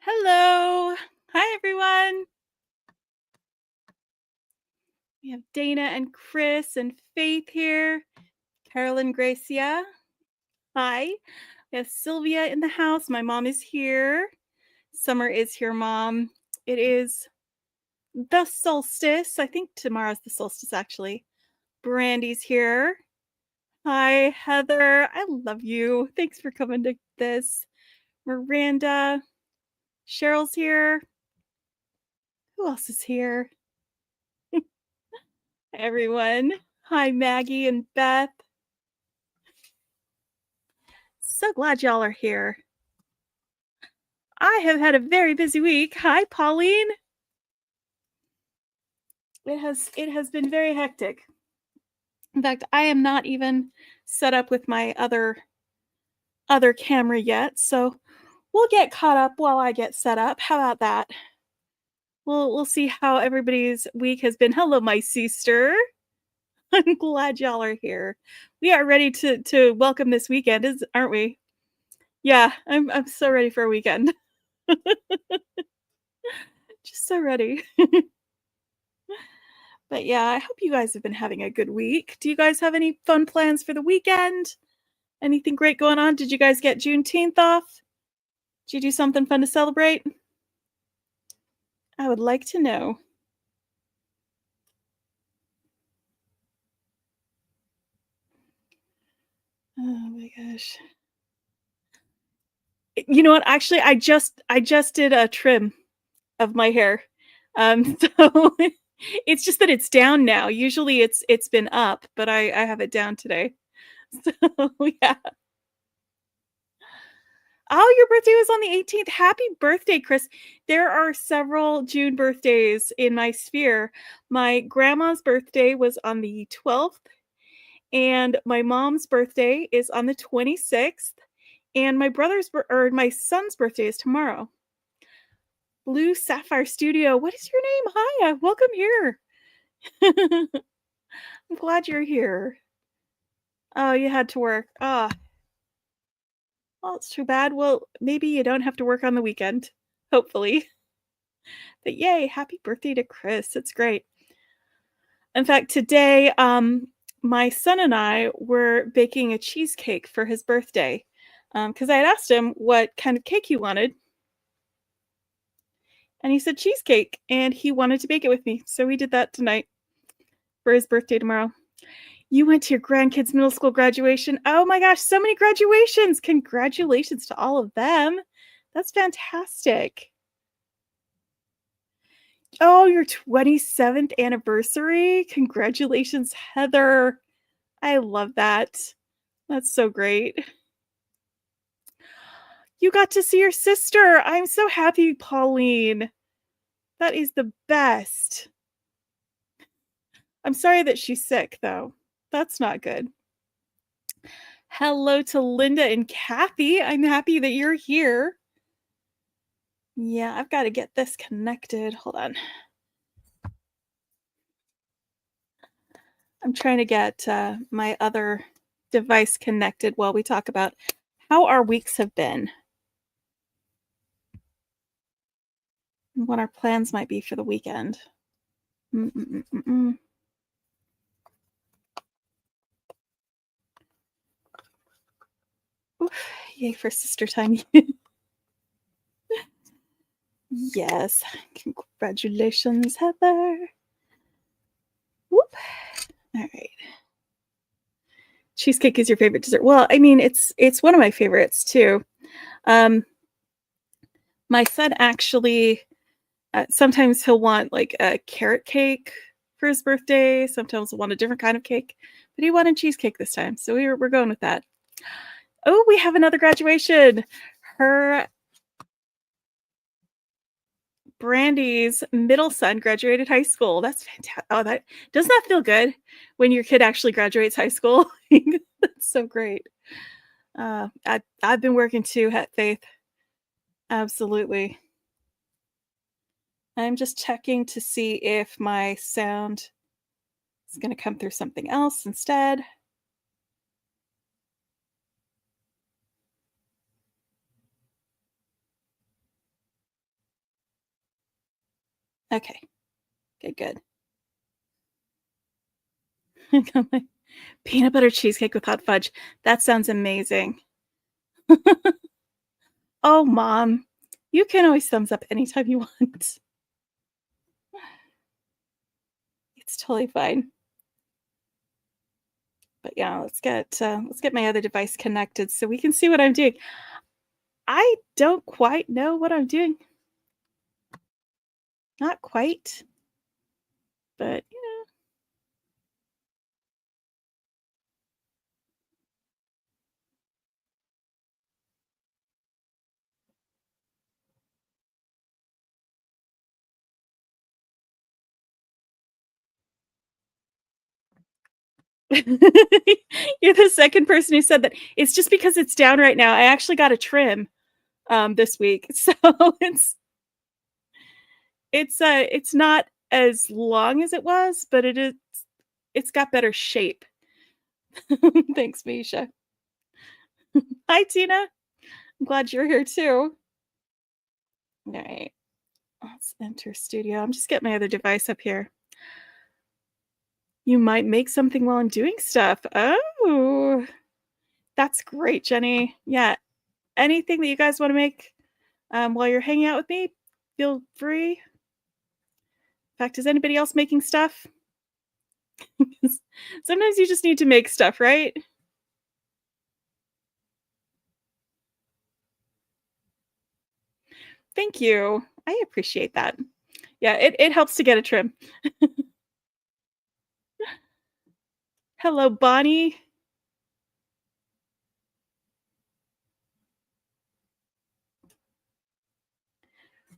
Hello. Hi, everyone. We have Dana and Chris and Faith here. Carolyn Gracia. Hi. We have Sylvia in the house. My mom is here. Summer is here, Mom. It is the solstice. I think tomorrow's the solstice, actually. Brandy's here. Hi, Heather. I love you. Thanks for coming to this. Miranda. Cheryl's here. Who else is here? Everyone. Hi, Maggie and Beth. So glad y'all are here. I have had a very busy week. Hi, Pauline. It has been very hectic. In fact, I am not even set up with my other camera yet, so we'll get caught up while I get set up. How about that? We'll see how everybody's week has been. Hello, my sister. I'm glad y'all are here. We are ready to welcome this weekend, aren't we? Yeah, I'm so ready for a weekend. Just so ready. But yeah, I hope you guys have been having a good week. Do you guys have any fun plans for the weekend? Anything great going on? Did you guys get Juneteenth off? Did you do something fun to celebrate? I would like to know. Oh my gosh. You know what? Actually, I just did a trim of my hair. So it's just that it's down now. Usually it's been up, but I have it down today. So yeah. Oh, your birthday was on the 18th. Happy birthday, Chris. There are several June birthdays in my sphere. My grandma's birthday was on the 12th, and my mom's birthday is on the 26th, and my son's birthday is tomorrow. Blue Sapphire Studio. What is your name? Hi, welcome here. I'm glad you're here. Oh, you had to work. Ah, well, it's too bad. Well, maybe you don't have to work on the weekend. Hopefully. But yay, happy birthday to Chris. It's great. In fact, today, my son and I were baking a cheesecake for his birthday because I had asked him what kind of cake he wanted. And he said cheesecake, and he wanted to bake it with me. So we did that tonight for his birthday tomorrow. You went to your grandkids' middle school graduation. Oh my gosh, so many graduations. Congratulations to all of them. That's fantastic. Oh, your 27th anniversary. Congratulations, Heather. I love that. That's so great. You got to see your sister. I'm so happy, Pauline. That is the best. I'm sorry that she's sick, though. That's not good. Hello to Linda and Kathy. I'm happy that you're here. Yeah, I've got to get this connected. Hold on. I'm trying to get my other device connected while we talk about how our weeks have been and what our plans might be for the weekend. Mm-mm-mm-mm. Oof, yay for sister time. Yes. Congratulations, Heather. Whoop. All right. Cheesecake is your favorite dessert. Well, I mean, it's one of my favorites too. Um, my son actually sometimes he'll want like a carrot cake for his birthday. Sometimes he'll want a different kind of cake, but he wanted cheesecake this time, so we're going with that. Oh, we have another graduation. Her Brandy's middle son graduated high school. That's fantastic. Oh, that doesn't that feel good when your kid actually graduates high school? That's so great. I've been working too, Faith. Absolutely. I'm just checking to see if my sound is going to come through something else instead. Okay. Good, good. I got my peanut butter cheesecake with hot fudge. That sounds amazing. Oh, mom, you can always thumbs up anytime you want. It's totally fine. But yeah, let's get my other device connected so we can see what I'm doing. I don't quite know what I'm doing. Not quite, but you're the second person who said that. It's just because it's down right now. I actually got a trim this week. So it's not as long as it was, but it's got better shape. Thanks, Misha. Hi, Tina. I'm glad you're here too. All right. Let's enter studio. I'm just getting my other device up here. You might make something while I'm doing stuff. Oh, that's great, Jenny. Yeah. Anything that you guys want to make while you're hanging out with me, feel free. In fact, is anybody else making stuff? Sometimes you just need to make stuff, right? Thank you. I appreciate that. Yeah, it helps to get a trim. Hello, Bonnie.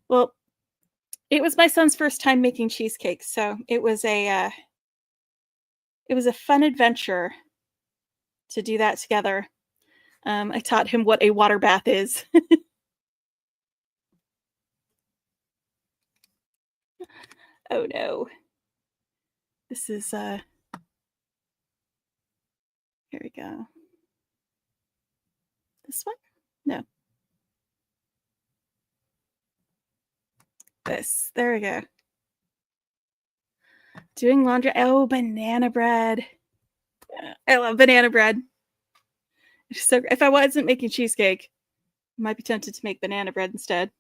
Well, it was my son's first time making cheesecake, so it was a fun adventure to do that together. I taught him what a water bath is. Oh no. This is here we go. This one? No. This. There we go. Doing laundry. Oh, banana bread. I love banana bread. So if I wasn't making cheesecake, I might be tempted to make banana bread instead.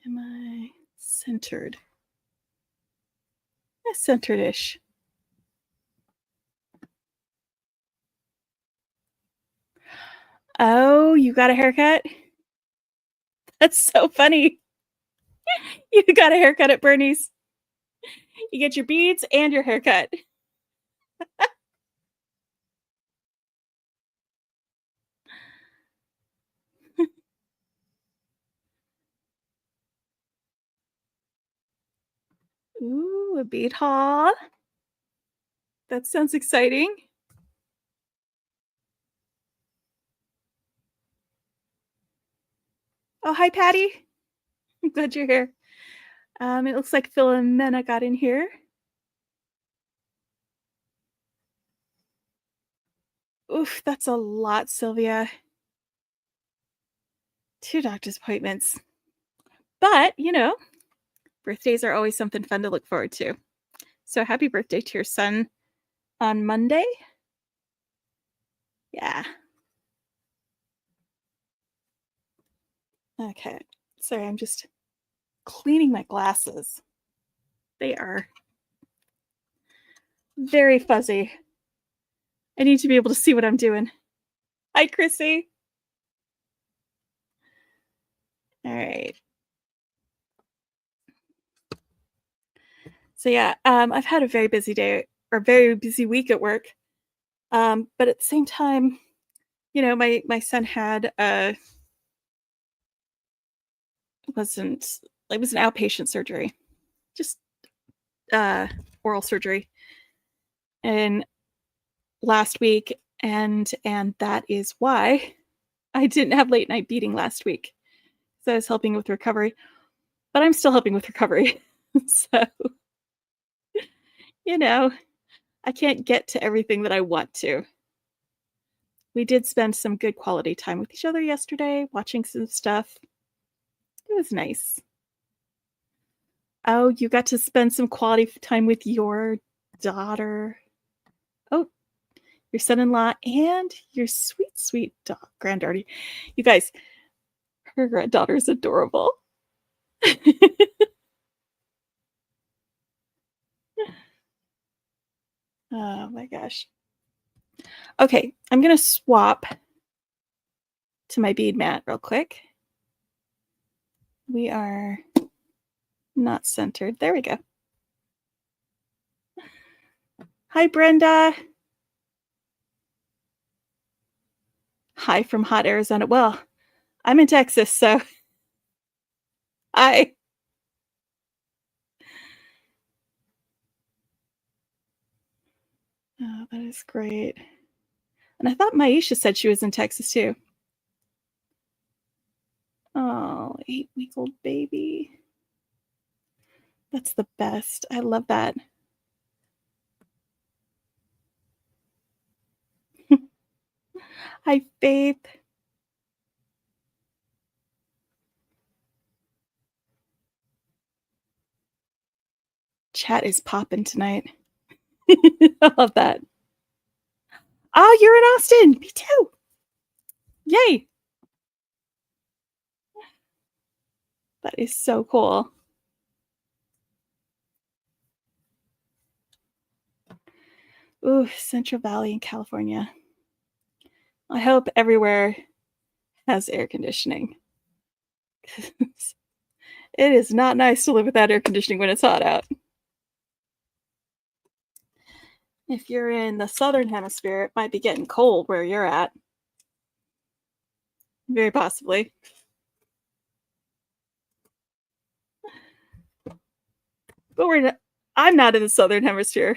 Am I centered? Centered-ish. Oh, you got a haircut? That's so funny. You got a haircut at Bernie's. You get your beads and your haircut. Ooh, a bead haul. That sounds exciting. Oh, hi, Patty. I'm glad you're here. It looks like Philomena got in here. Oof, that's a lot, Sylvia. 2 doctor's appointments. But, birthdays are always something fun to look forward to. So happy birthday to your son on Monday. Yeah. Okay. Sorry, I'm just cleaning my glasses. They are very fuzzy. I need to be able to see what I'm doing. Hi, Chrissy. All right. So yeah, I've had a very busy day or very busy week at work. But at the same time, my son had wasn't it was an outpatient surgery, just uh oral surgery, and last week, and that is why I didn't have late night beading last week. So I was helping with recovery, but I'm still helping with recovery. So, you know, I can't get to everything that I want to. We did spend some good quality time with each other yesterday, watching some stuff. It was nice. Oh, you got to spend some quality time with your daughter. Oh, your son-in-law and your sweet, sweet granddaughter. You guys, her granddaughter's adorable. Oh my gosh. Okay, I'm gonna swap to my bead mat real quick. We are not centered. There we go. Hi, Brenda. Hi from hot Arizona. Well, I'm in Texas, so hi. Oh, that is great. And I thought Maisha said she was in Texas too. Oh, 8-week-old baby. That's the best. I love that. Hi, Faith. Chat is popping tonight. I love that. Oh, you're in Austin. Me too. Yay. That is so cool. Ooh, Central Valley in California. I hope everywhere has air conditioning. It is not nice to live without air conditioning when it's hot out. If you're in the southern hemisphere, it might be getting cold where you're at. Very possibly. But I'm not in the southern hemisphere.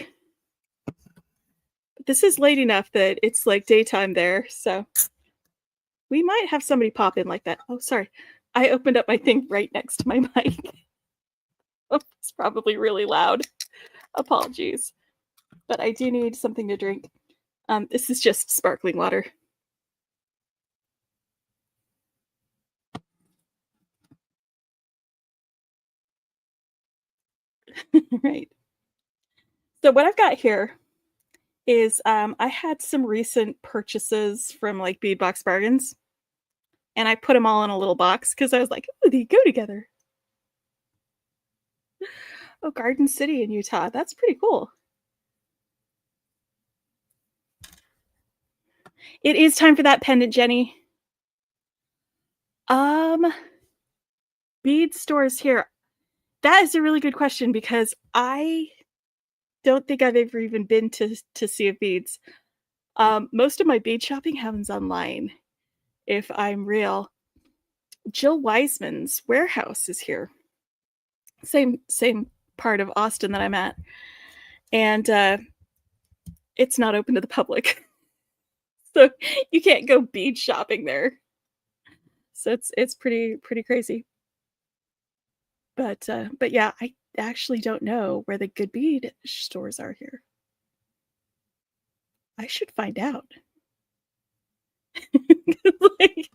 But this is late enough that it's like daytime there, so we might have somebody pop in like that. Oh, sorry. I opened up my thing right next to my mic. Oh, it's probably really loud. Apologies. But I do need something to drink. This is just sparkling water. Right. So what I've got here is I had some recent purchases from like Beadbox Bargains, and I put them all in a little box because I was like, "Oh, they go together." Oh, Garden City in Utah. That's pretty cool. It is time for that pendant, Jenny. Um, bead stores here. That is a really good question because I don't think I've ever even been to Sea of Beads. Most of my bead shopping happens online, if I'm real. Jill Wiseman's warehouse is here. Same part of Austin that I'm at. And it's not open to the public. So you can't go bead shopping there. So it's pretty crazy. But yeah, I actually don't know where the good bead stores are here. I should find out. Like,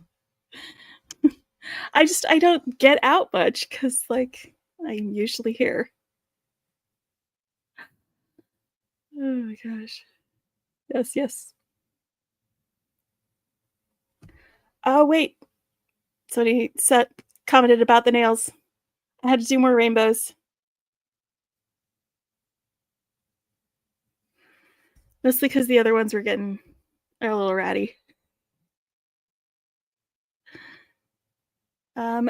I don't get out much because like I'm usually here. Oh my gosh. Yes, yes. Oh wait. Somebody commented about the nails. I had to do more rainbows. Mostly because the other ones were getting a little ratty. Um,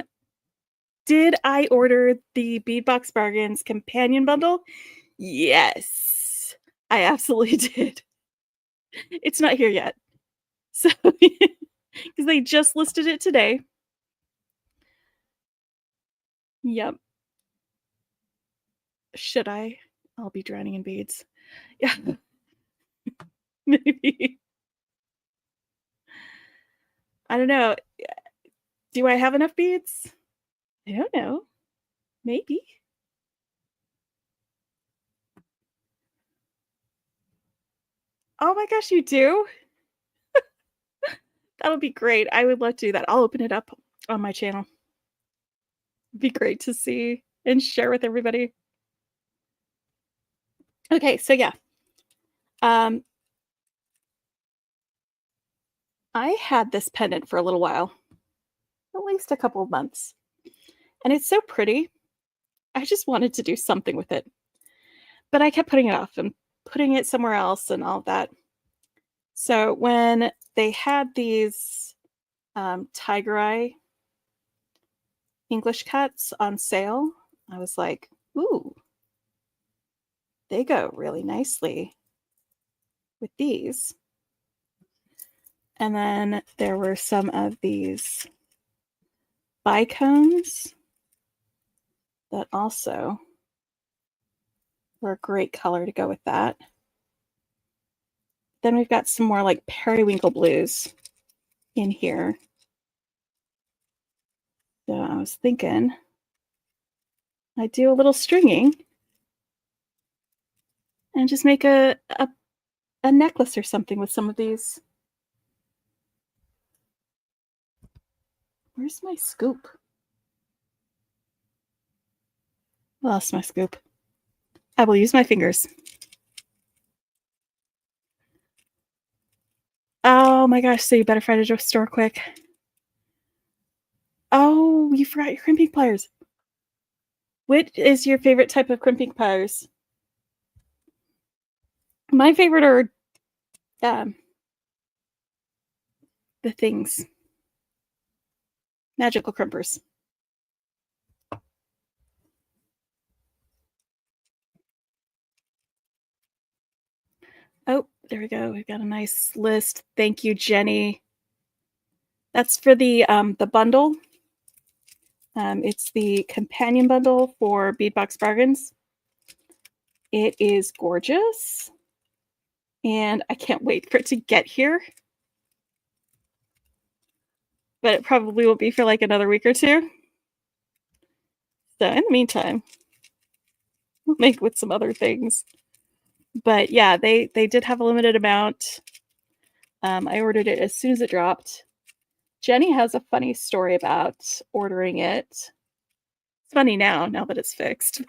did I order the Beadbox Bargains companion bundle? Yes, I absolutely did. It's not here yet. So, because they just listed it today. Yep. Should I? I'll be drowning in beads. Yeah, maybe. I don't know. Do I have enough beads? I don't know. Maybe. Oh my gosh, you do? That'll be great. I would love to do that. I'll open it up on my channel. It'd be great to see and share with everybody. Okay, so yeah. Um, I had this pendant for a little while, at least a couple of months, and it's so pretty. I just wanted to do something with it, but I kept putting it off and putting it somewhere else and all of that. So when they had these tiger eye English cuts on sale, I was like, ooh, they go really nicely with these. And then there were some of these bicones that also were a great color to go with that. Then we've got some more like periwinkle blues in here. So I was thinking I'd do a little stringing and just make a necklace or something with some of these. Where's my scoop? Lost my scoop. I will use my fingers. Oh my gosh, so you better find a store quick. Oh, you forgot your crimping pliers. What is your favorite type of crimping pliers? My favorite are the things. Magical crimpers. Oh, there we go. We've got a nice list. Thank you, Jenny. That's for the bundle. It's the companion bundle for Beadbox Bargains. It is gorgeous. And I can't wait for it to get here. But it probably will be for like another week or two. So in the meantime, we'll make with some other things. But yeah, they did have a limited amount. I ordered it as soon as it dropped. Jenny has a funny story about ordering it. It's funny now that it's fixed.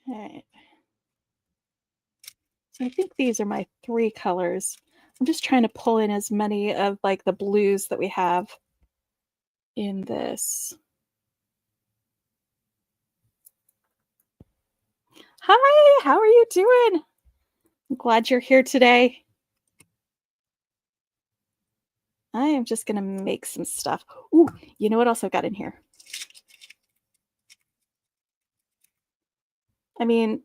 Okay. So I think these are my 3 colors. I'm just trying to pull in as many of like the blues that we have in this. Hi, how are you doing? I'm glad you're here today. I am just gonna make some stuff. Ooh, you know what else I've got in here? I mean,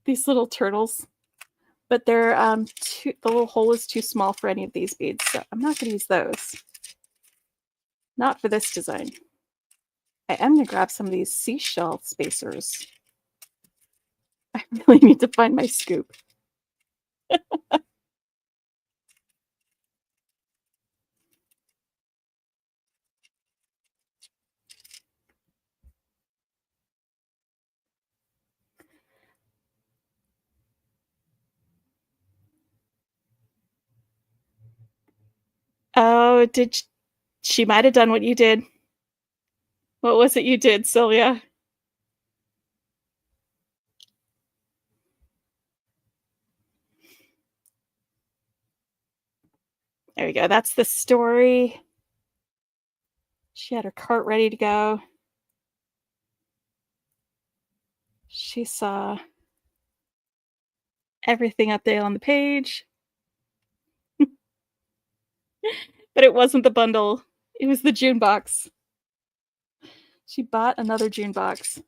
these little turtles, but they're the little hole is too small for any of these beads, so I'm not gonna use those. Not for this design. I am gonna grab some of these seashell spacers. I really need to find my scoop. Oh, she might have done what you did. What was it you did, Sylvia? There we go. That's the story. She had her cart ready to go. She saw everything up there on the page. But it wasn't the bundle. It was the June box. She bought another June box.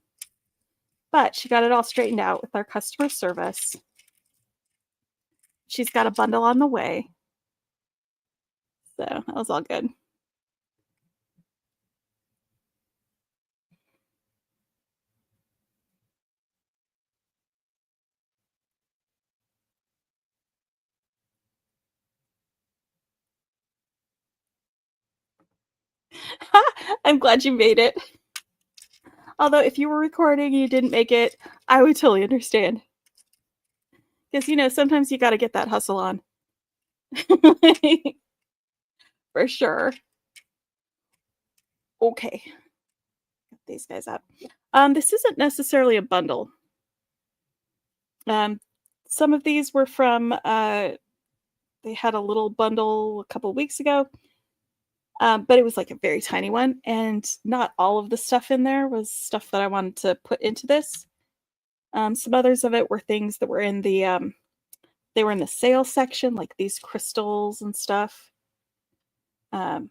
But she got it all straightened out with our customer service. She's got a bundle on the way. So that was all good. I'm glad you made it. Although if you were recording and you didn't make it, I would totally understand. Because, you know, sometimes you got to get that hustle on. For sure. Okay. Get these guys up. This isn't necessarily a bundle. Some of these were from, they had a little bundle a couple weeks ago, but it was like a very tiny one. And not all of the stuff in there was stuff that I wanted to put into this. Some others of it were things that were in the, they were in the sale section, like these crystals and stuff. And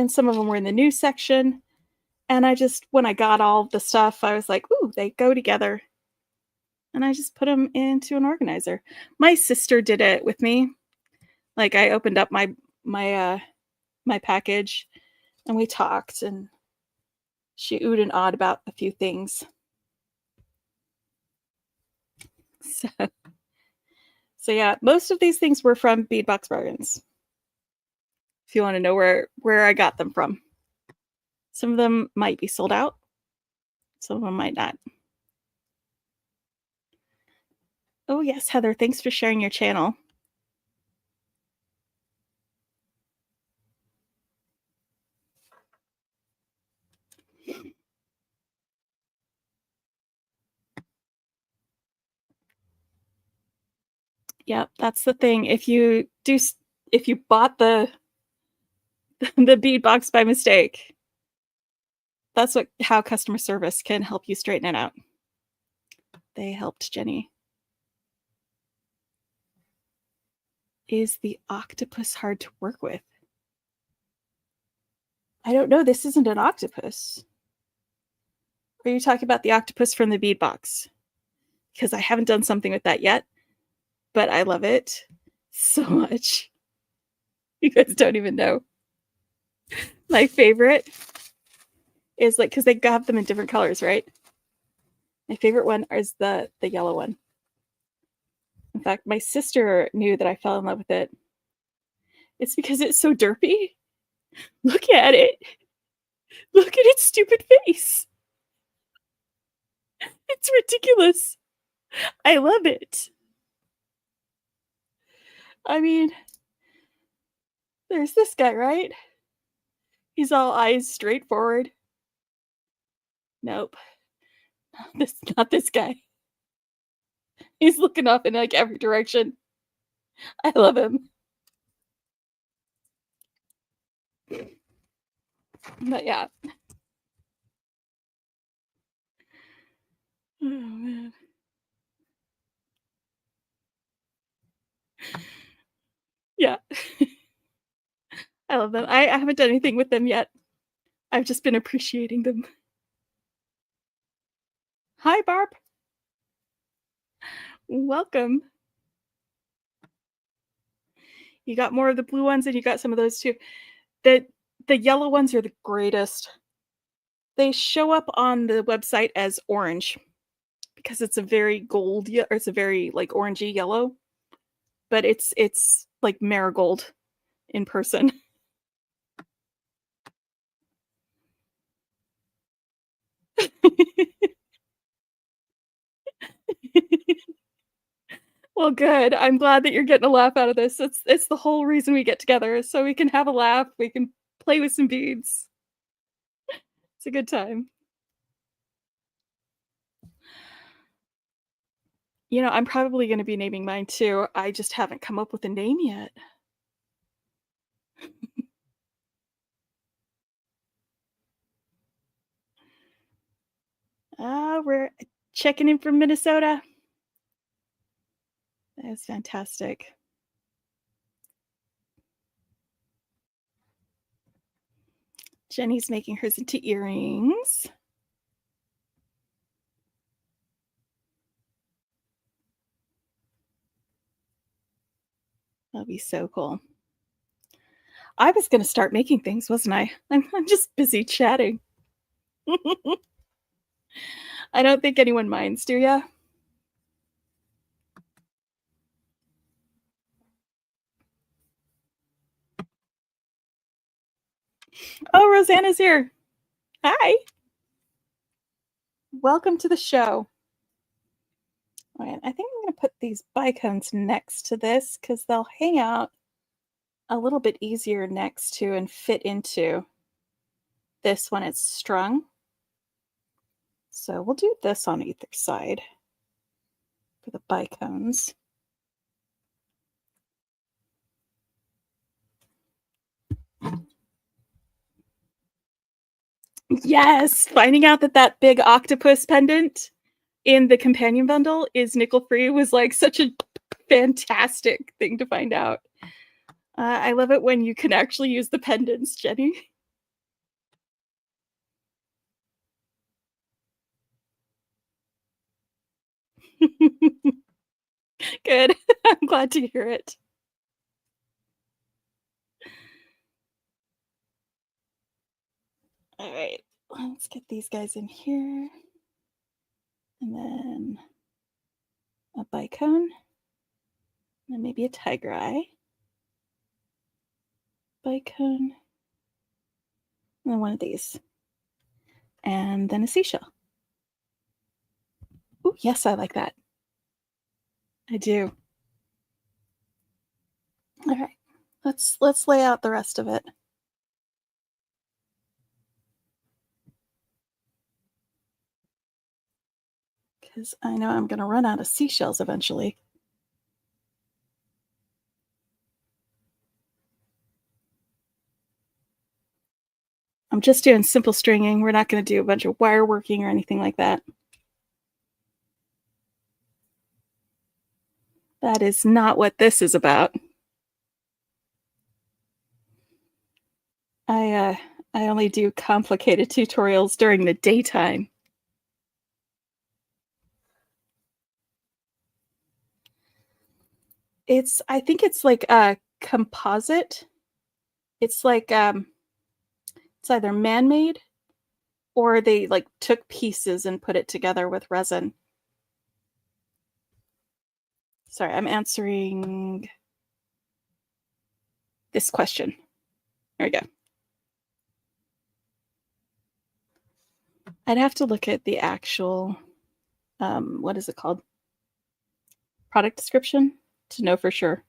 some of them were in the new section. And I just, when I got all of the stuff, I was like, ooh, they go together. And I just put them into an organizer. My sister did it with me. Like I opened up my package and we talked and she oohed and awed about a few things. So yeah, most of these things were from Beadbox Bargains. If you want to know where I got them from. Some of them might be sold out. Some of them might not. Oh yes, Heather, thanks for sharing your channel. Yeah, that's the thing. If you bought the the bead box by mistake, that's how customer service can help you straighten it out. They helped Jenny. Is the octopus hard to work with? I don't know. This isn't an octopus. Are you talking about the octopus from the bead box? Because I haven't done something with that yet, but I love it so much. You guys don't even know. My favorite is like, because they have them in different colors, right? My favorite one is the yellow one. In fact, my sister knew that I fell in love with it. It's because it's so derpy. Look at it. Look at its stupid face. It's ridiculous. I love it. I mean, there's this guy, right? He's all eyes straight forward. Nope. Not this guy. He's looking up in like every direction. I love him. But yeah. Oh man. Yeah. I love them. I haven't done anything with them yet. I've just been appreciating them. Hi, Barb. Welcome. You got more of the blue ones and you got some of those too. The yellow ones are the greatest. They show up on the website as orange because it's a very gold, or it's a very like orangey yellow, but it's like marigold in person. Well, good. I'm glad that you're getting a laugh out of this. It's the whole reason we get together, so we can have a laugh, we can play with some beads. It's a good time. You know, I'm probably going to be naming mine too. I just haven't come up with a name yet. We're checking in from Minnesota. That is fantastic. Jenny's making hers into earrings. That'll be so cool. I was going to start making things, wasn't I? I'm just busy chatting. I don't think anyone minds, do ya? Oh, Rosanna's here. Hi. Welcome to the show. All right, I think I'm going to put these bicones next to this because they'll hang out a little bit easier next to and fit into this when it's strung. So we'll do this on either side for the bicones. Yes, finding out that that big octopus pendant in the companion bundle is nickel free was like such a fantastic thing to find out. I love it when you can actually use the pendants, Jenny. Good. I'm glad to hear it. All right, let's get these guys in here. And then a bicone. And maybe a tiger eye. Bicone. And then one of these. And then a seashell. Oh, yes, I like that. I do. All right. Let's lay out the rest of it. Because I know I'm going to run out of seashells eventually. I'm just doing simple stringing. We're not going to do a bunch of wire working or anything like that. That is not what this is about. I only do complicated tutorials during the daytime. I think it's like a composite. It's like it's either man-made or they like took pieces and put it together with resin. Sorry, I'm answering this question. There we go. I'd have to look at the actual what is it called? Product description to know for sure.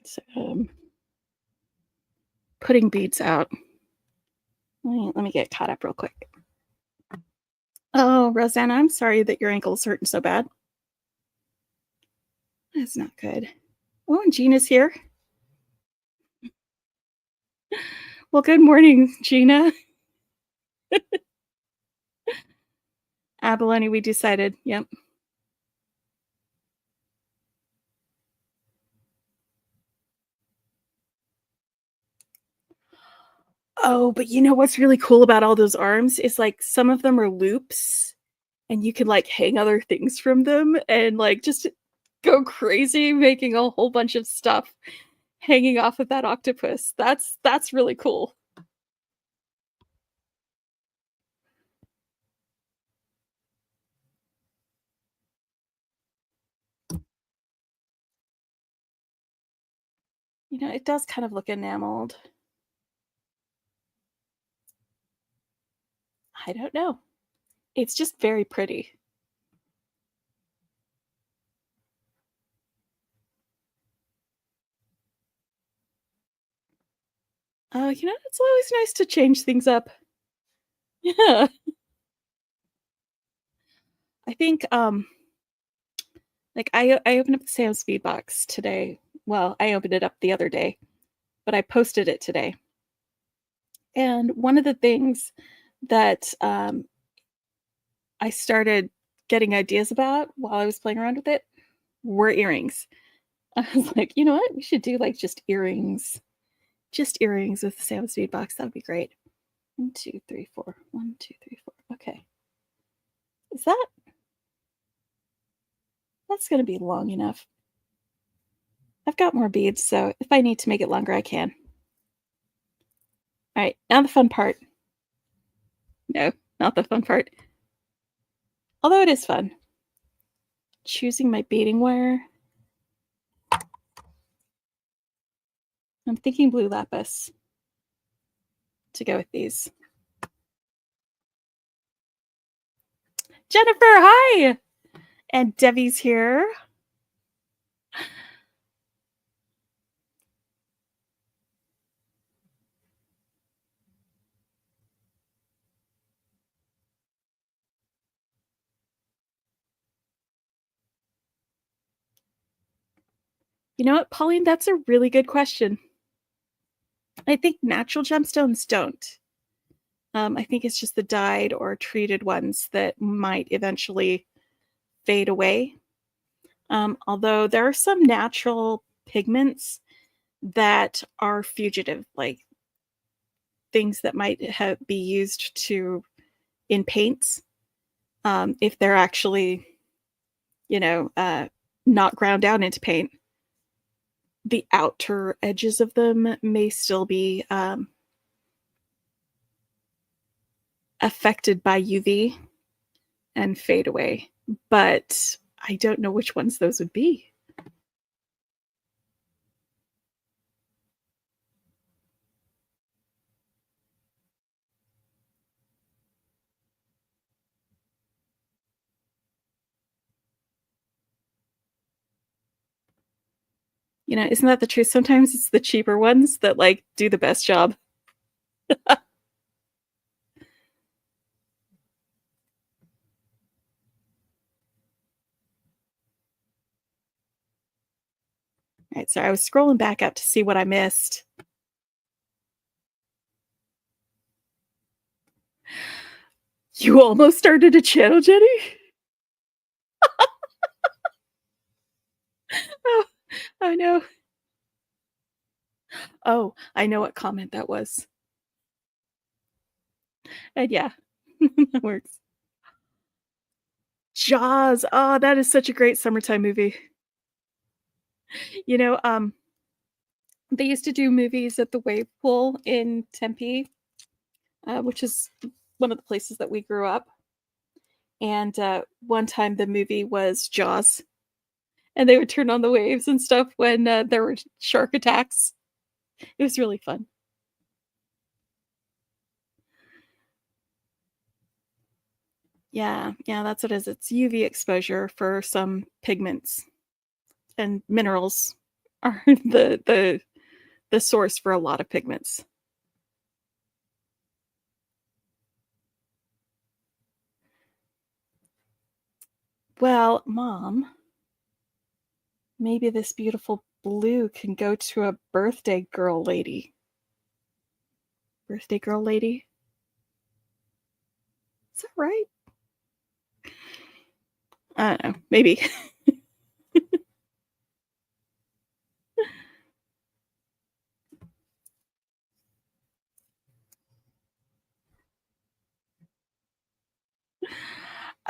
So, putting beads out. Let me get caught up real quick. Oh, Rosanna, I'm sorry that your ankle's hurting so bad. That's not good. Oh, and Gina's here. Well, good morning, Gina. Abalone, we decided. Yep. Oh, but you know what's really cool about all those arms is like some of them are loops and you can like hang other things from them and like just go crazy making a whole bunch of stuff hanging off of that octopus. That's really cool. You know, it does kind of look enameled. I don't know. It's just very pretty. You know, it's always nice to change things up. Yeah. I think like I opened up the Sam's Speed box today. Well, I opened it up the other day, but I posted it today. And one of the things that I started getting ideas about while I was playing around with it were earrings. I was like, you know what? We should do like just earrings just earrings with the salmon speed box. That would be great. 1, 2, 3, 4. 1, 2, 3, 4. Okay. Is that's going to be long enough. I've got more beads, so if I need to make it longer, I can. All right, now the fun part. No, not the fun part. Although it is fun. Choosing my beading wire. I'm thinking blue lapis to go with these. Jennifer, hi! And Debbie's here. You know what, Pauline? That's a really good question. I think natural gemstones don't. I think it's just the dyed or treated ones that might eventually fade away. Although there are some natural pigments that are fugitive, like things that might be used to in paints. If they're actually, you know, not ground down into paint, the outer edges of them may still be affected by UV and fade away. But I don't know which ones those would be. You know, isn't that the truth? Sometimes it's the cheaper ones that like do the best job. All right, so I was scrolling back up to see what I missed. You almost started a channel, Jenny? Oh, oh no. Oh, I know what comment that was. And yeah, that works. Jaws. Oh, that is such a great summertime movie. You know, they used to do movies at the wave pool in Tempe, which is one of the places that we grew up. And one time the movie was Jaws, and they would turn on the waves and stuff when there were shark attacks. It was really fun. Yeah, yeah, that's what it is. It's UV exposure for some pigments, and minerals are the source for a lot of pigments. Well, Mom, maybe this beautiful blue can go to a birthday girl lady. Birthday girl lady? Is that right? I don't know. Maybe.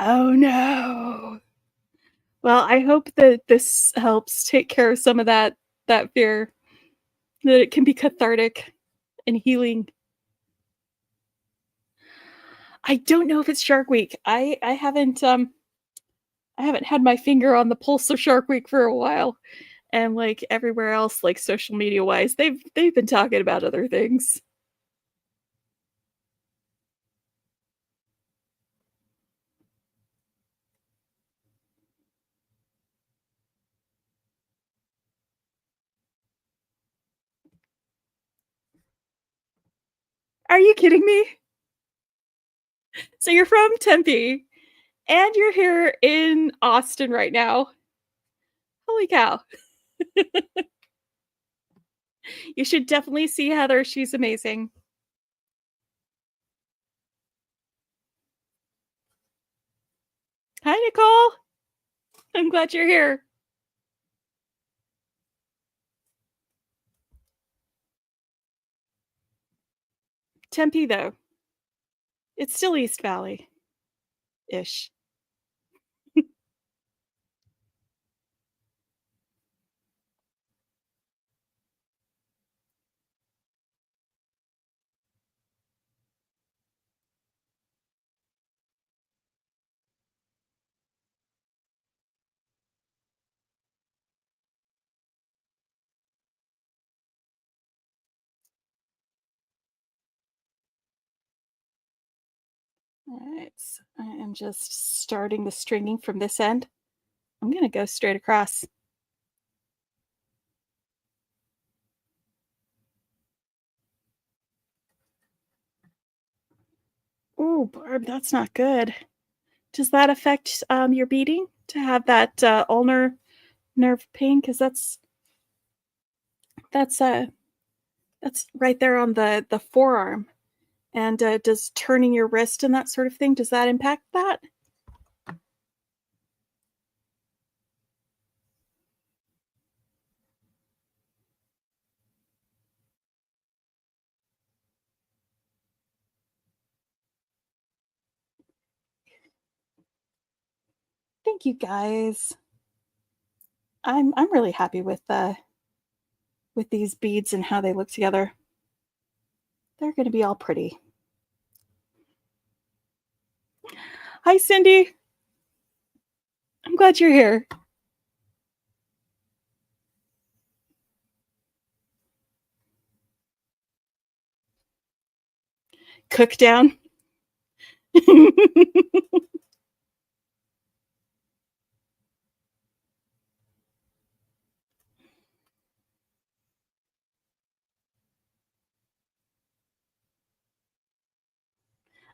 Oh no. Well, I hope that this helps take care of some of that fear, that it can be cathartic and healing. I don't know if it's Shark Week. I haven't had my finger on the pulse of Shark Week for a while. And like everywhere else, like social media wise, they've been talking about other things. Are you kidding me? So you're from Tempe and you're here in Austin right now. Holy cow. You should definitely see Heather. She's amazing. Hi, Nicole. I'm glad you're here. Tempe, though. It's still East Valley-ish. All right, so I am just starting the stringing from this end. I'm going to go straight across. Oh, Barb, that's not good. Does that affect your beading to have that ulnar nerve pain? Because that's uh that's right there on the forearm. And does turning your wrist and that sort of thing, does that impact that? Thank you guys. I'm really happy with these beads and how they look together. They're going to be all pretty. Hi, Cindy. I'm glad you're here. Cook down.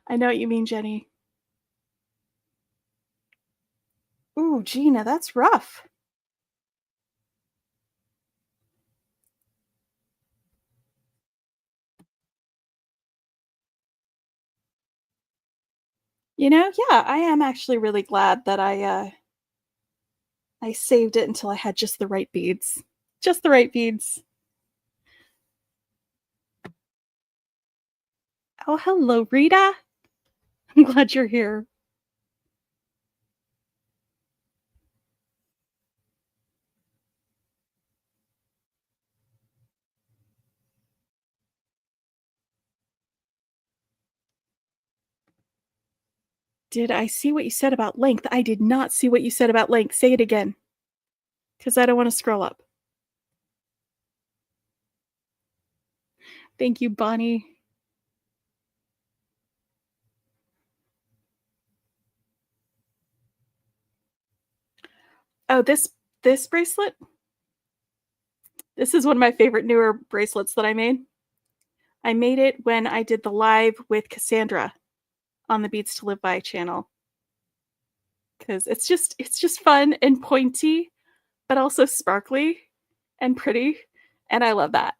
I know what you mean, Jenny. Ooh, Gina, that's rough. Yeah, I am actually really glad that I saved it until I had just the right beads. Just the right beads. Oh, hello, Rita. I'm glad you're here. Did I see what you said about length? I did not see what you said about length. Say it again, because I don't want to scroll up. Thank you, Bonnie. Oh, this bracelet? This is one of my favorite newer bracelets that I made. I made it when I did the live with Cassandra on the Beats to Live By channel. Because it's just fun and pointy, but also sparkly and pretty. And I love that.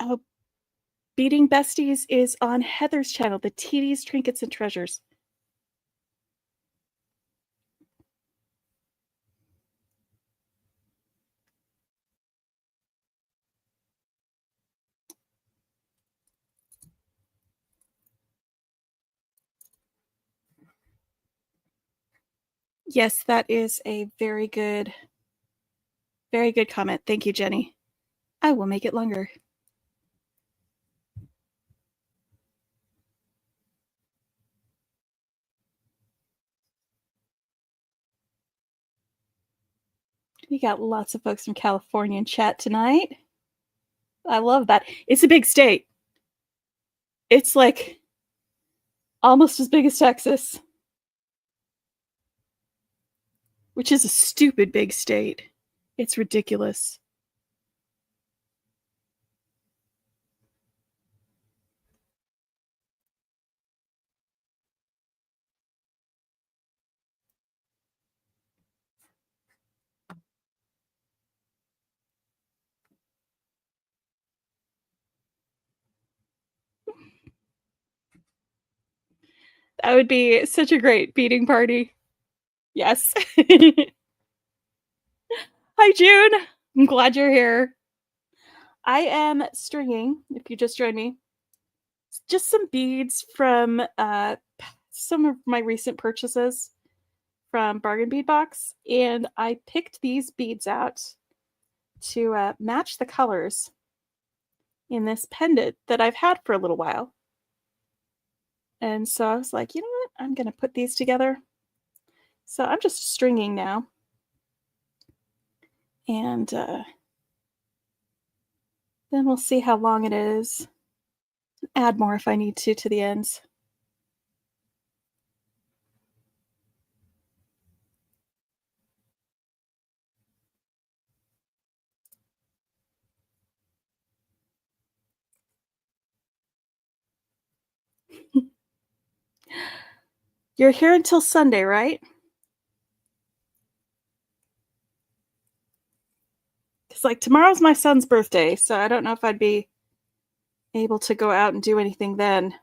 Oh, Beading Besties is on Heather's channel, the TD's Trinkets and Treasures. Yes, that is a very good comment. Thank you, Jenny. I will make it longer. We got lots of folks from California in chat tonight. I love that. It's a big state. It's like almost as big as Texas, which is a stupid big state. It's ridiculous. That would be such a great beading party. Yes. Hi, June. I'm glad you're here. I am stringing, if you just joined me, just some beads from some of my recent purchases from Bargain Bead Box, and I picked these beads out to match the colors in this pendant that I've had for a little while. And so I was like, you know what? I'm going to put these together. So I'm just stringing now. And then we'll see how long it is. Add more if I need to the ends. You're here until Sunday, right? Because like tomorrow's my son's birthday, so I don't know if I'd be able to go out and do anything then.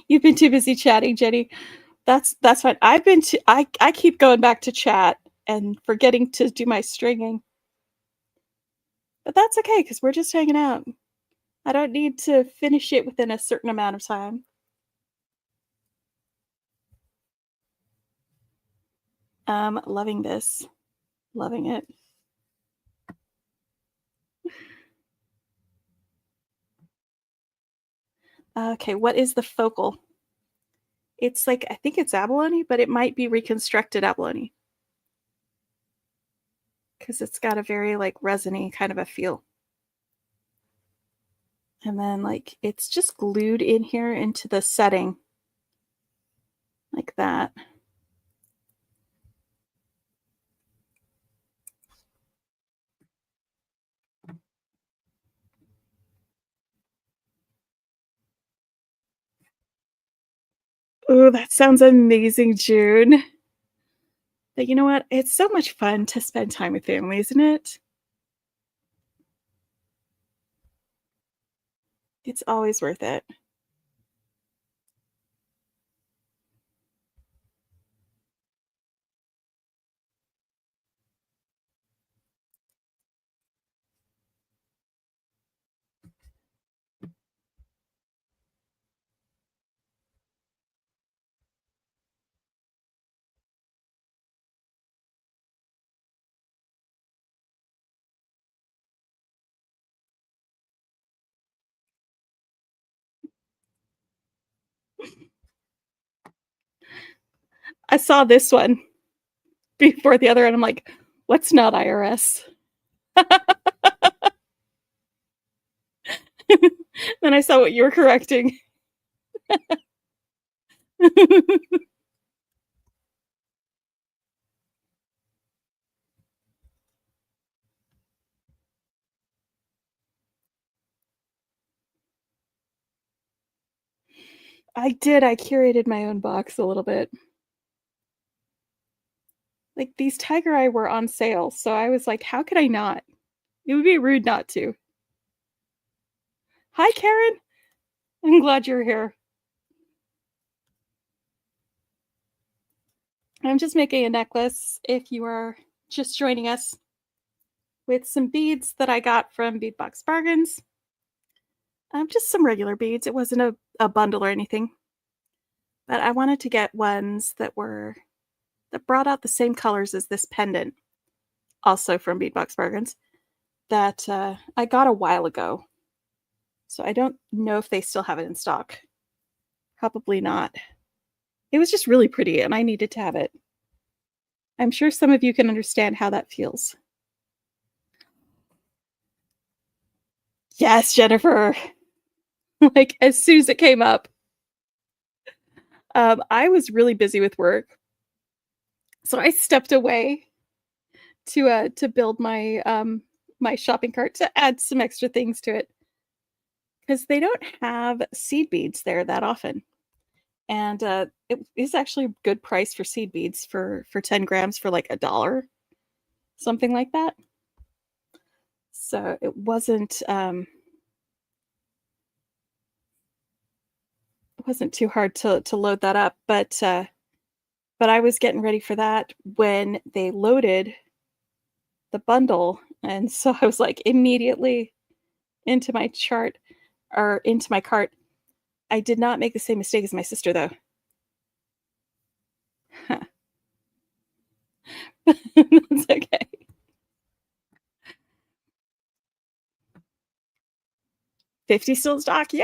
You've been too busy chatting, Jenny. That's fine. I keep going back to chat and forgetting to do my stringing. But that's okay because we're just hanging out. I don't need to finish it within a certain amount of time. Loving this. Loving it. Okay, what is the focal? It's like, I think it's abalone, but it might be reconstructed abalone. Because it's got a very like resiny kind of a feel. And then like it's just glued in here into the setting like that. Oh, that sounds amazing, June. But you know what? It's so much fun to spend time with family, isn't it? It's always worth it. I saw this one before the other, and I'm like, what's not IRS? Then I saw what you were correcting. I did. I curated my own box a little bit. Like these tiger eye were on sale, so I was like, how could I not? It would be rude not to. Hi, Karen. I'm glad you're here. I'm just making a necklace if you are just joining us with some beads that I got from Beadbox Bargains. Just some regular beads. It wasn't a bundle or anything. But I wanted to get ones that brought out the same colors as this pendant, also from Beadbox Bargains, that I got a while ago. So I don't know if they still have it in stock. Probably not. It was just really pretty and I needed to have it. I'm sure some of you can understand how that feels. Yes, Jennifer. Like as soon as it came up, I was really busy with work, so I stepped away to build my shopping cart to add some extra things to it because they don't have seed beads there that often, and it is actually a good price for seed beads for 10 grams for like $1, something like that. So it wasn't It wasn't too hard to load that up, but I was getting ready for that when they loaded the bundle, and so I was, like, immediately into my chart or into my cart. I did not make the same mistake as my sister, though. That's okay. 50 still in stock, yay!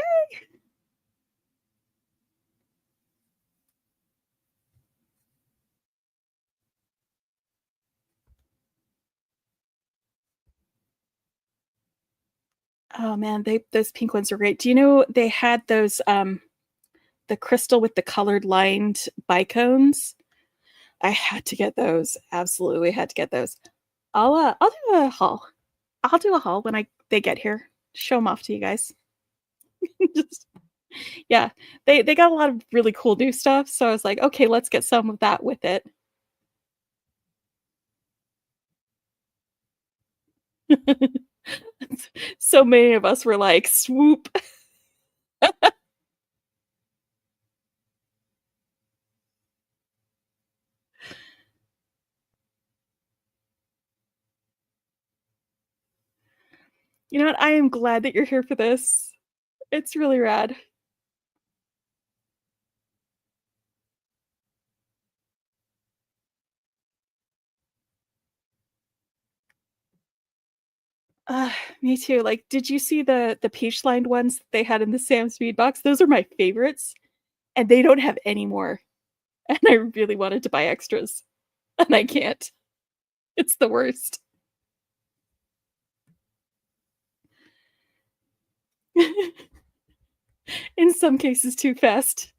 Oh, man, they those pink ones are great. Do you know they had those, the crystal with the colored lined bicones? I had to get those, absolutely had to get those. I'll do a haul. I'll do a haul when I they get here. Show them off to you guys. Just yeah, they got a lot of really cool new stuff, so I was like, "Okay, let's get some of that with it." So many of us were like, "Swoop." You know what? I am glad that you're here for this. It's really rad. Me too. Like, did you see the peach lined ones they had in the Sam Speed box? Those are my favorites, and they don't have any more. And I really wanted to buy extras, and I can't. It's the worst. In some cases, too fast.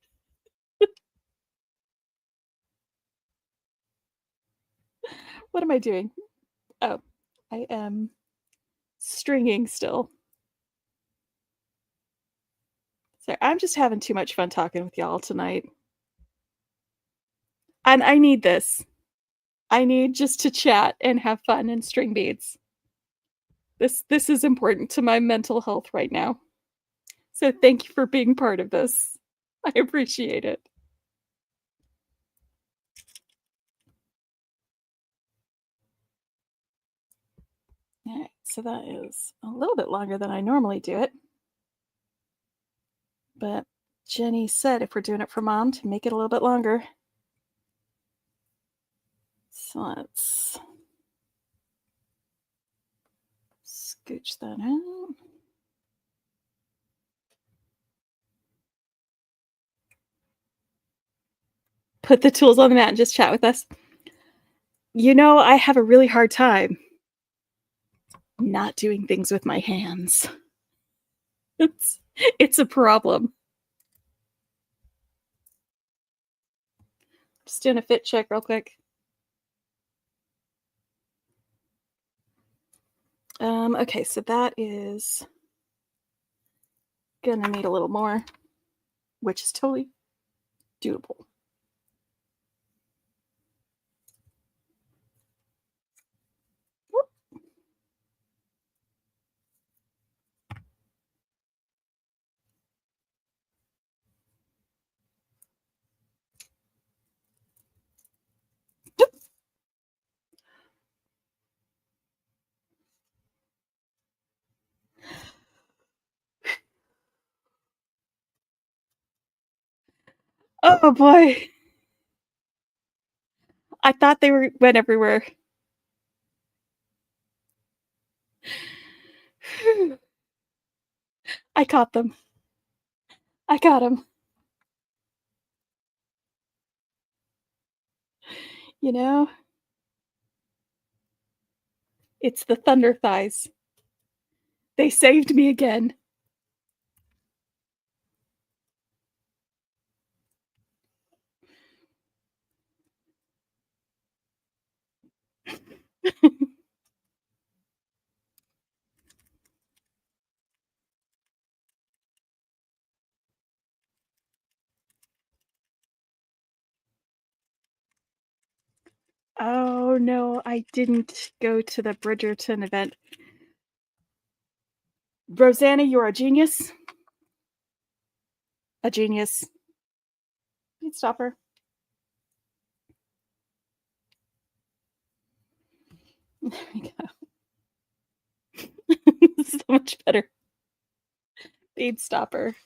What am I doing? Oh, I am stringing still. So I'm just having too much fun talking with y'all tonight. And I need this. I need just to chat and have fun and string beads. This is important to my mental health right now. So thank you for being part of this. I appreciate it. All right, so that is a little bit longer than I normally do it. But Jenny said if we're doing it for mom to make it a little bit longer. So let's scooch that out. Put the tools on the mat and just chat with us. You know, I have a really hard time not doing things with my hands. It's a problem. Just doing a fit check real quick. Okay, so that is gonna need a little more, which is totally doable. Oh boy. I thought they were went everywhere. I caught them. I got them. You know, it's the thunder thighs. They saved me again. Oh no, I didn't go to the Bridgerton event. Rosanna, you're a genius. A genius. Bead stopper. There we go. So much better. Bead stopper.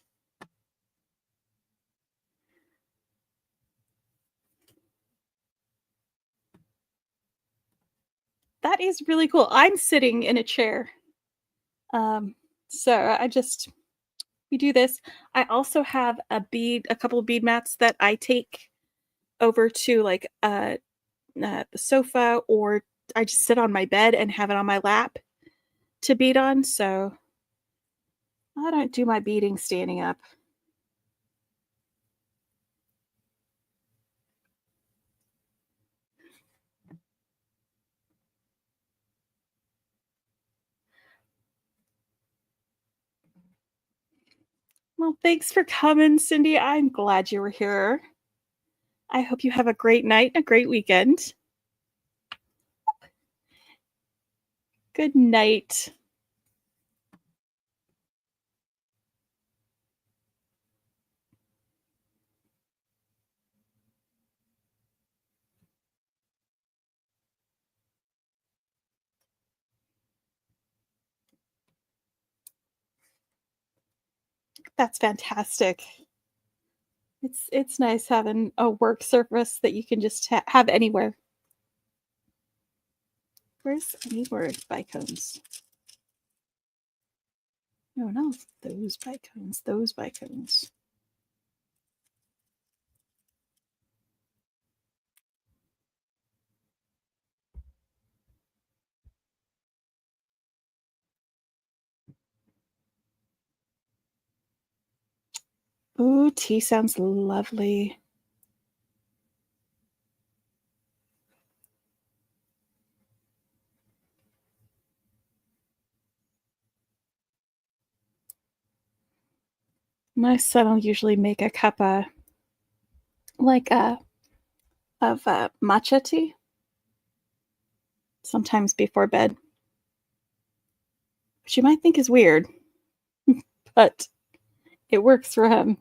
That is really cool. I'm sitting in a chair. Um, so we do this. I also have a couple of bead mats that I take over to like the sofa, or I just sit on my bed and have it on my lap to bead on. So I don't do my beading standing up. Well, thanks for coming, Cindy. I'm glad you were here. I hope you have a great night, a great weekend. Good night. That's fantastic. It's nice having a work surface that you can just have anywhere. Where's anywhere bicones? No, those bicones, those bicones. Ooh, tea sounds lovely. My son will usually make a cup of like of matcha tea sometimes before bed, which you might think is weird, but it works for him.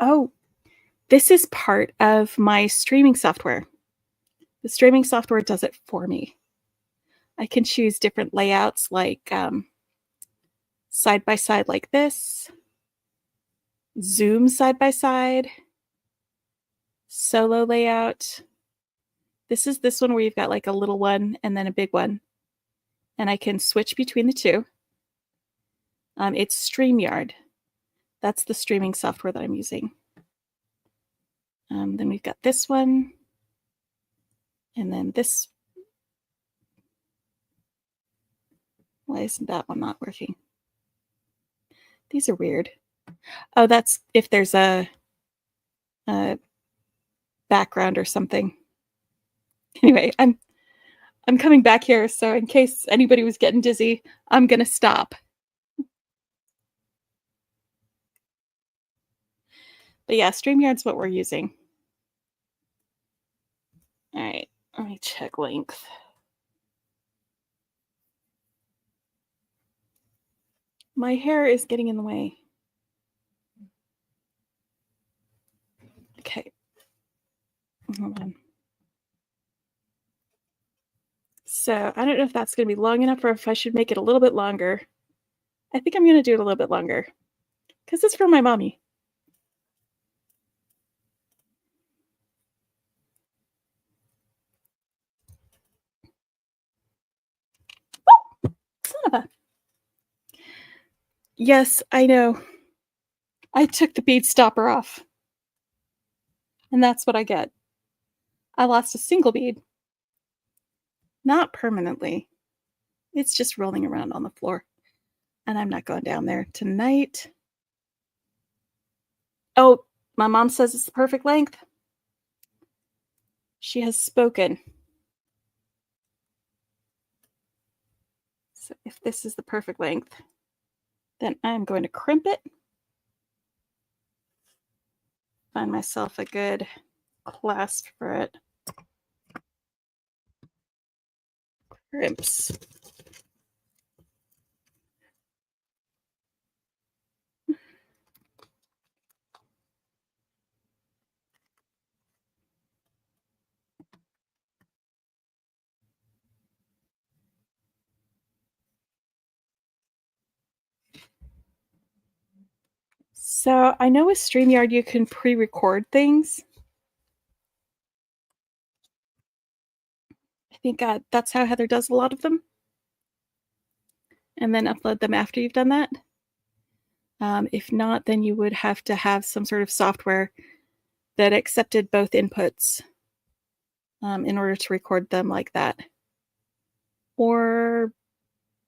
Oh, this is part of my streaming software. The streaming software does it for me. I can choose different layouts like side by side like this, zoom side by side, solo layout. This is this one where you've got like a little one and then a big one. And I can switch between the two. It's StreamYard. That's the streaming software that I'm using. Then we've got this one. And then this. Why isn't that one not working? These are weird. Oh, that's if there's a background or something. Anyway, I'm coming back here, so in case anybody was getting dizzy, I'm gonna stop. But yeah, StreamYard's what we're using. All right, let me check length. My hair is getting in the way. Okay. Hold on. So I don't know if that's going to be long enough or if I should make it a little bit longer. I think I'm going to do it a little bit longer because it's for my mommy. Oh, son of a. Yes, I know. I took the bead stopper off. And that's what I get. I lost a single bead. Not permanently. It's just rolling around on the floor. And I'm not going down there tonight. Oh, my mom says it's the perfect length. She has spoken. So if this is the perfect length, then I'm going to crimp it. Find myself a good clasp for it. Crimps. So I know with StreamYard you can pre-record things. I think that's how Heather does a lot of them. And then upload them after you've done that. If not, then you would have to have some sort of software that accepted both inputs in order to record them like that. Or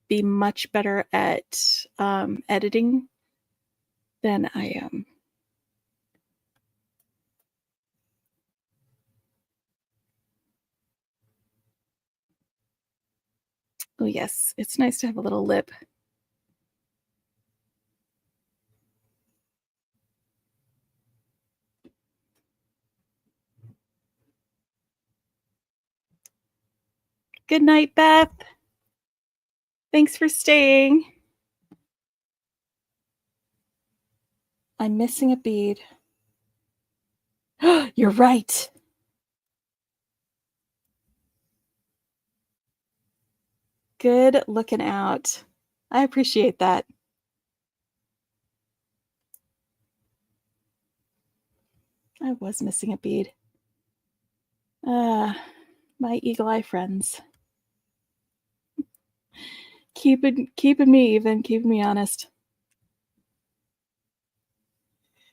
be much better at editing than I am. Oh yes, it's nice to have a little lip. Good night, Beth. Thanks for staying. I'm missing a bead. You're right. Good looking out. I appreciate that. I was missing a bead. My eagle eye friends. Keeping me even, keeping me honest.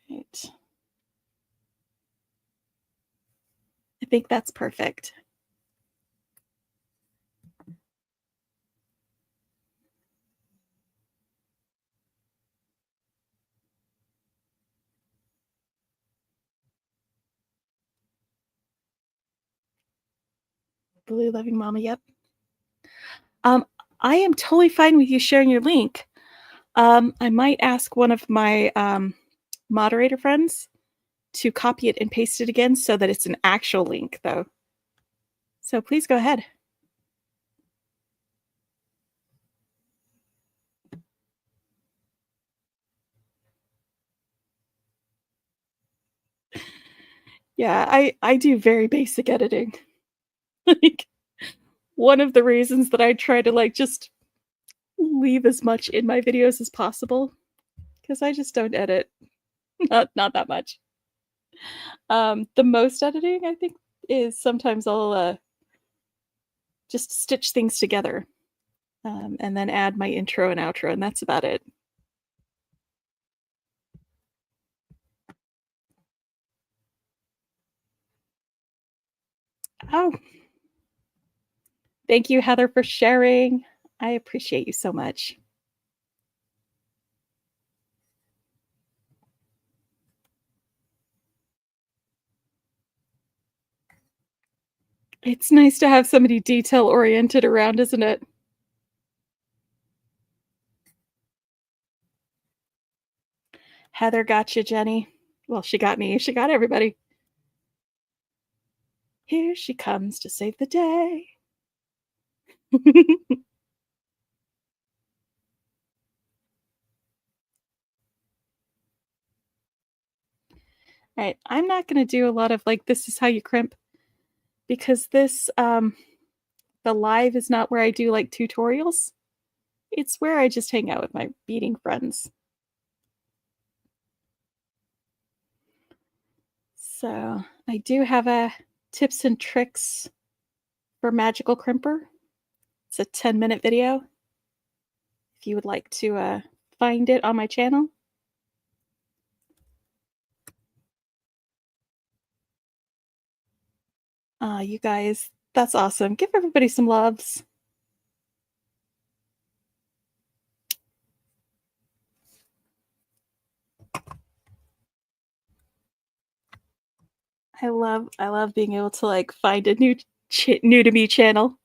Right. I think that's perfect. Blue loving mama, yep. I am totally fine with you sharing your link. I might ask one of my moderator friends to copy it and paste it again so that it's an actual link, though. So please go ahead. Yeah, I do very basic editing. Like, one of the reasons that I try to like just leave as much in my videos as possible, because I just don't edit, not that much. The most editing I think is sometimes I'll just stitch things together, and then add my intro and outro, and that's about it. Oh, thank you, Heather, for sharing. I appreciate you so much. It's nice to have somebody detail oriented around, isn't it? Heather got you, Jenny. Well, she got me. She got everybody. Here she comes to save the day. All right, I'm not going to do a lot of like, this is how you crimp, because this, the live is not where I do like tutorials. It's where I just hang out with my beading friends. So I do have a tips and tricks for magical crimper. It's a 10-minute video. If you would like to find it on my channel. You guys, that's awesome. Give everybody some loves. I love being able to like find a new to me channel.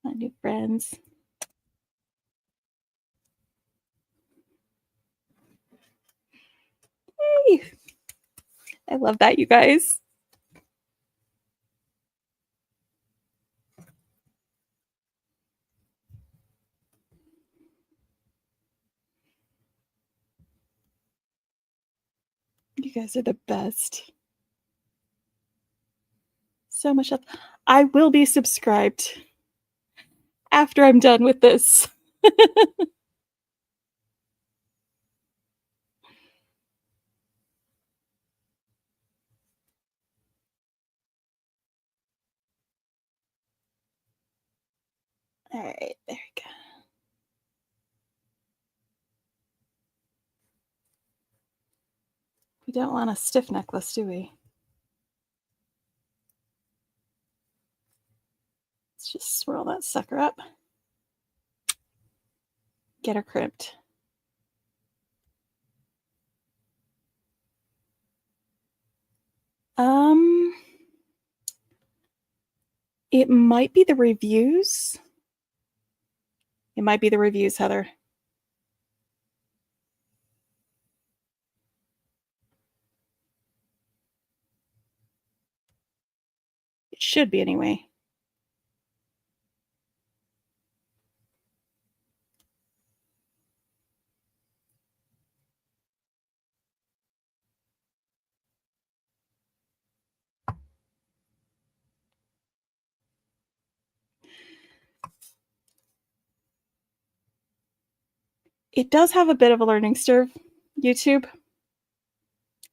My new friends. Yay! I love that, you guys. You guys are the best. So much love. I will be subscribed after I'm done with this. All right, there we go. We don't want a stiff necklace, do we? Let's just swirl that sucker up. Get her crimped. It might be the reviews. It might be the reviews, Heather. It should be anyway. It does have a bit of a learning curve, YouTube.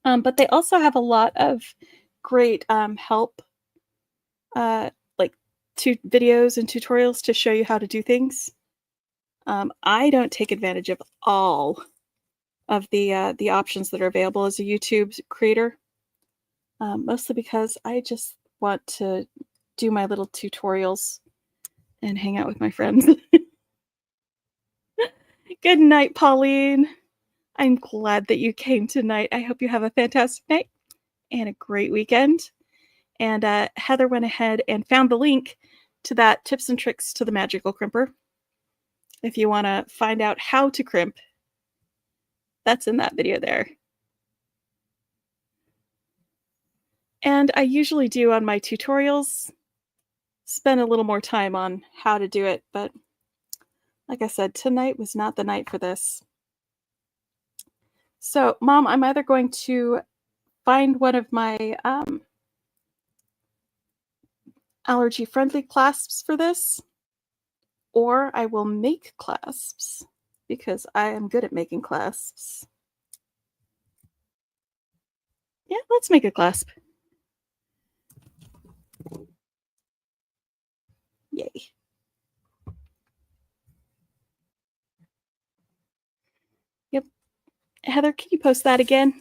But they also have a lot of great help, like videos and tutorials to show you how to do things. I don't take advantage of all of the options that are available as a YouTube creator, mostly because I just want to do my little tutorials and hang out with my friends. Good night, Pauline. I'm glad that you came tonight. I hope you have a fantastic night and a great weekend. And Heather went ahead and found the link to that tips and tricks to the magical crimper. If you want to find out how to crimp, that's in that video there. And I usually do on my tutorials spend a little more time on how to do it, but like I said, tonight was not the night for this. So, Mom, I'm either going to find one of my allergy-friendly clasps for this, or I will make clasps because I am good at making clasps. Yeah, let's make a clasp. Yay. Yep. Heather, can you post that again?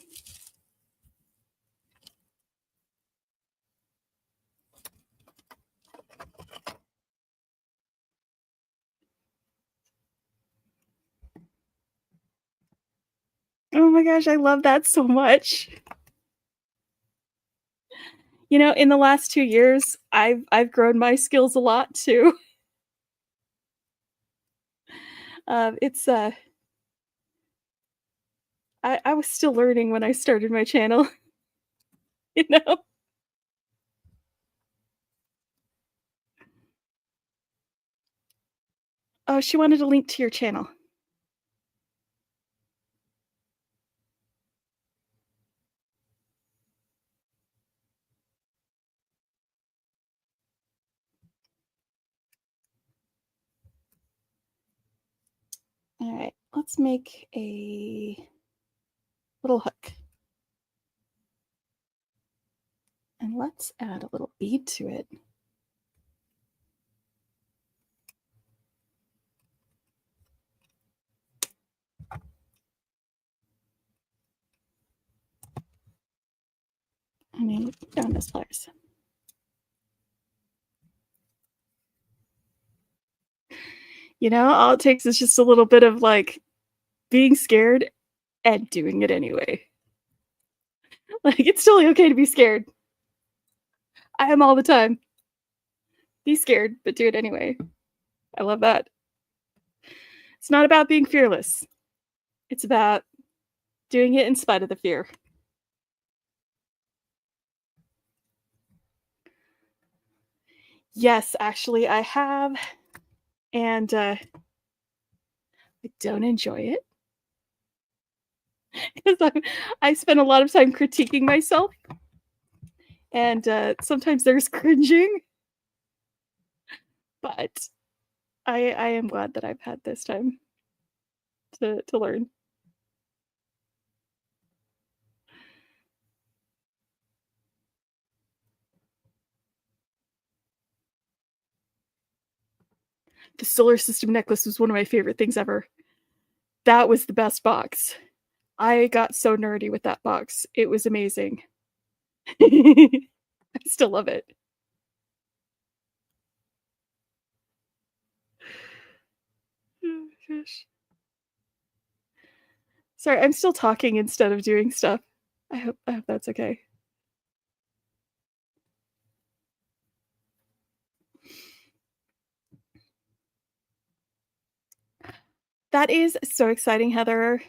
Oh my gosh, I love that so much. You know, in the last 2 years, I've grown my skills a lot too. It's I was still learning when I started my channel, you know. Oh, she wanted a link to your channel. All right, let's make a little hook. And let's add a little bead to it. I mean, down those pliers. You know, all it takes is just a little bit of like being scared and doing it anyway. Like, it's totally okay to be scared. I am all the time. Be scared, but do it anyway. I love that. It's not about being fearless. It's about doing it in spite of the fear. Yes, actually, I have, and I don't enjoy it because I spend a lot of time critiquing myself, and sometimes there's cringing, but I am glad that I've had this time to learn. The solar system necklace was one of my favorite things ever. That was the best box. I got so nerdy with that box. It was amazing. I still love it. Oh gosh. Sorry, I'm still talking instead of doing stuff. I hope that's okay. That is so exciting, Heather.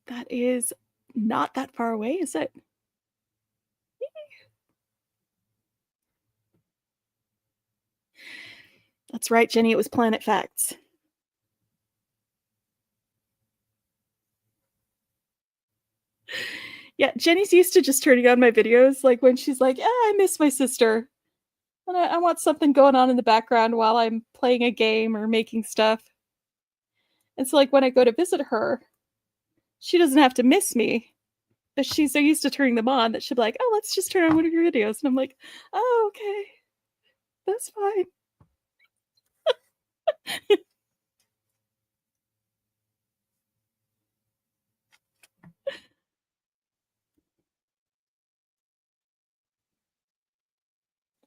That is not that far away, is it? That's right, Jenny, it was Planet Facts. Yeah, Jenny's used to just turning on my videos, like, when she's like, I miss my sister, and I want something going on in the background while I'm playing a game or making stuff." And so, like, when I go to visit her, she doesn't have to miss me, but she's so used to turning them on that she'll be like, "Oh, let's just turn on one of your videos," and I'm like, "Oh, okay. That's fine."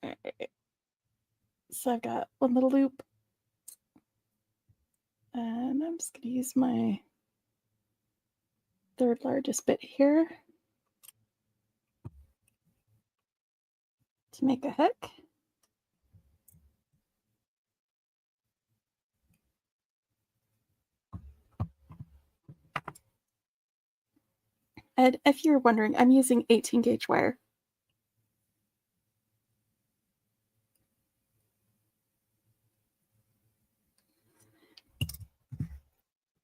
Alright, so I've got one little loop, and I'm just gonna use my third largest bit here to make a hook. And if you're wondering, I'm using 18 gauge wire.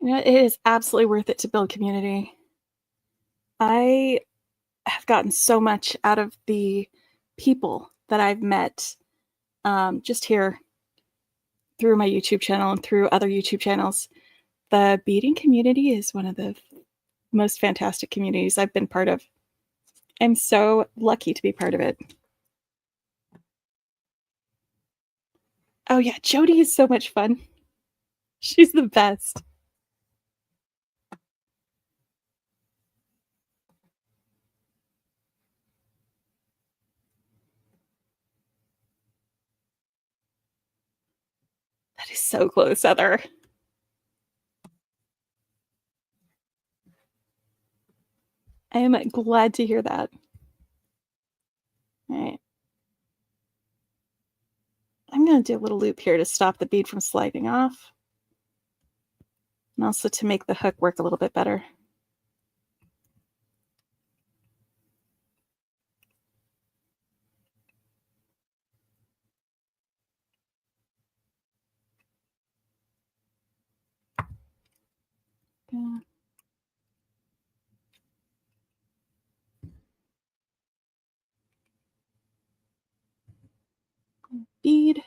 You know, it is absolutely worth it to build community. I have gotten so much out of the people that I've met just here through my YouTube channel and through other YouTube channels. The beading community is one of the most fantastic communities I've been part of. I'm so lucky to be part of it. Oh yeah, Jody is so much fun. She's the best. That is so close, Heather. I am glad to hear that. All right. I'm going to do a little loop here to stop the bead from sliding off, and also to make the hook work a little bit better. Yeah. Bead.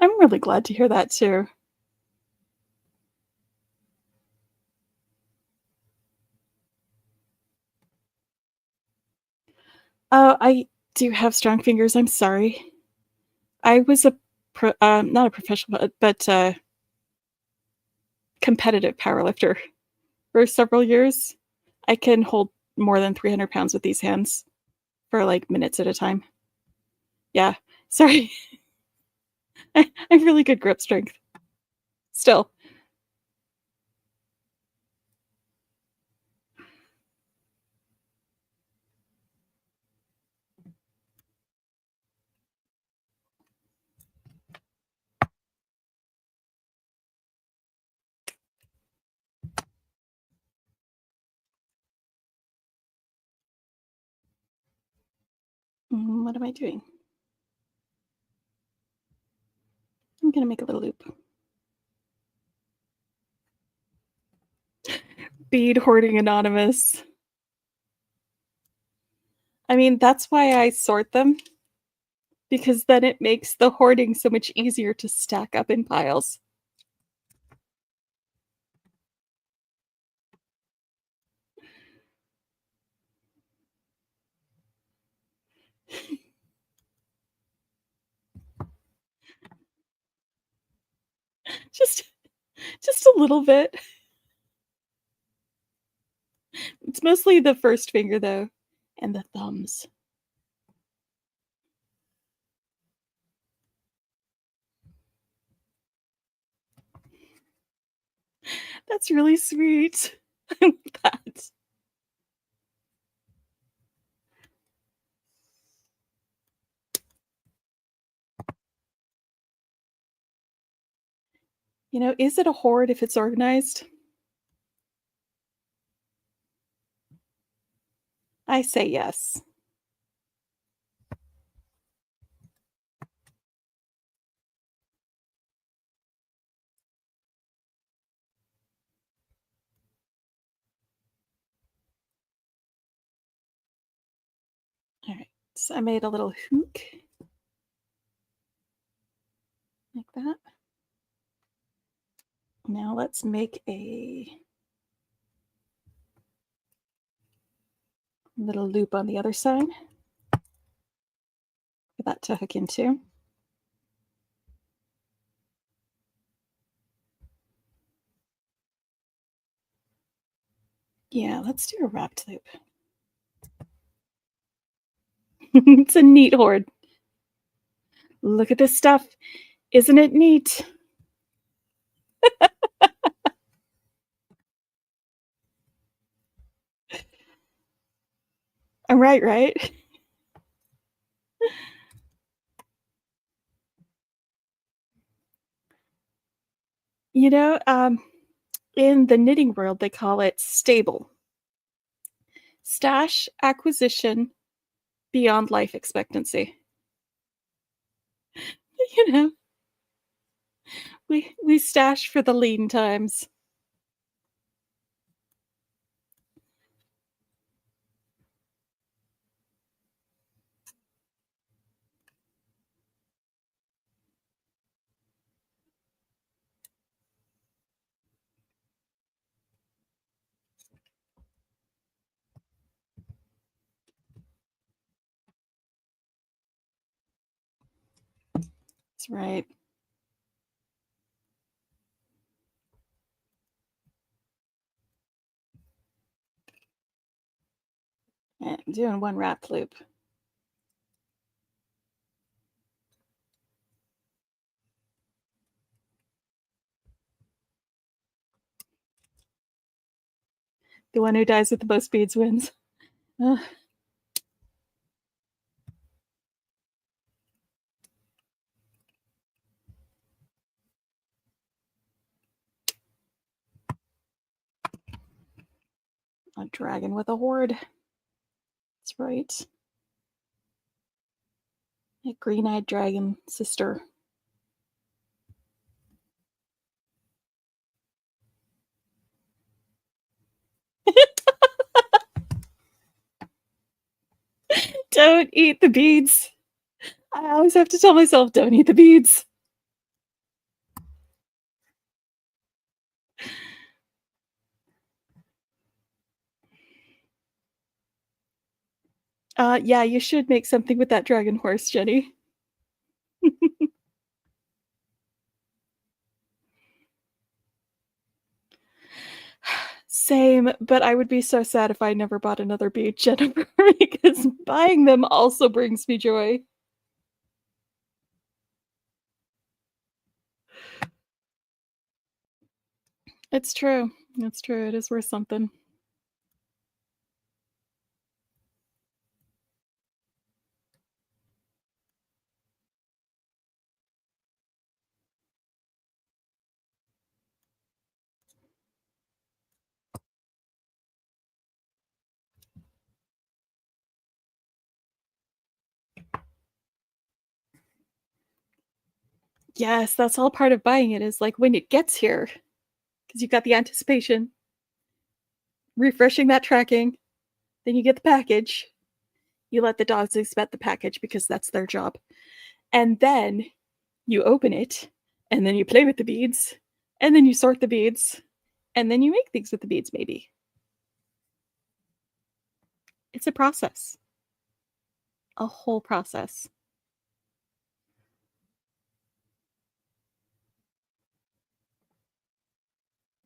I'm really glad to hear that too. Oh, I do have strong fingers. I'm sorry. I was a not a professional, but competitive powerlifter for several years. I can hold more than 300 pounds with these hands for like minutes at a time. Yeah, sorry. I have really good grip strength. Still. What am I doing? I'm gonna make a little loop. Bead hoarding anonymous. I mean, that's why I sort them, because then it makes the hoarding so much easier to stack up in piles. Just just a little bit. It's mostly the first finger though, and the thumbs. That's really sweet. I love that. You know, is it a hoard if it's organized? I say yes. All right. So I made a little hook like that. Now let's make a little loop on the other side for that to hook into. Yeah, let's do a wrapped loop. It's a neat hoard. Look at this stuff. Isn't it neat? I'm right, right? You know, in the knitting world, they call it stable. Stash acquisition beyond life expectancy. You know, we stash for the lean times. That's right. And doing one wrapped loop. The one who dies with the most beads wins. Ugh, a dragon with a horde. That's right. A green-eyed dragon sister. Don't eat the beads. I always have to tell myself, don't eat the beads. Yeah, you should make something with that dragon horse, Jenny. Same, but I would be so sad if I never bought another bead, Jennifer, because buying them also brings me joy. It's true. It's true. It is worth something. Yes, that's all part of buying it is like when it gets here, because you've got the anticipation, refreshing that tracking, then you get the package. You let the dogs inspect the package because that's their job. And then you open it, and then you play with the beads, and then you sort the beads, and then you make things with the beads, maybe. It's a process, a whole process.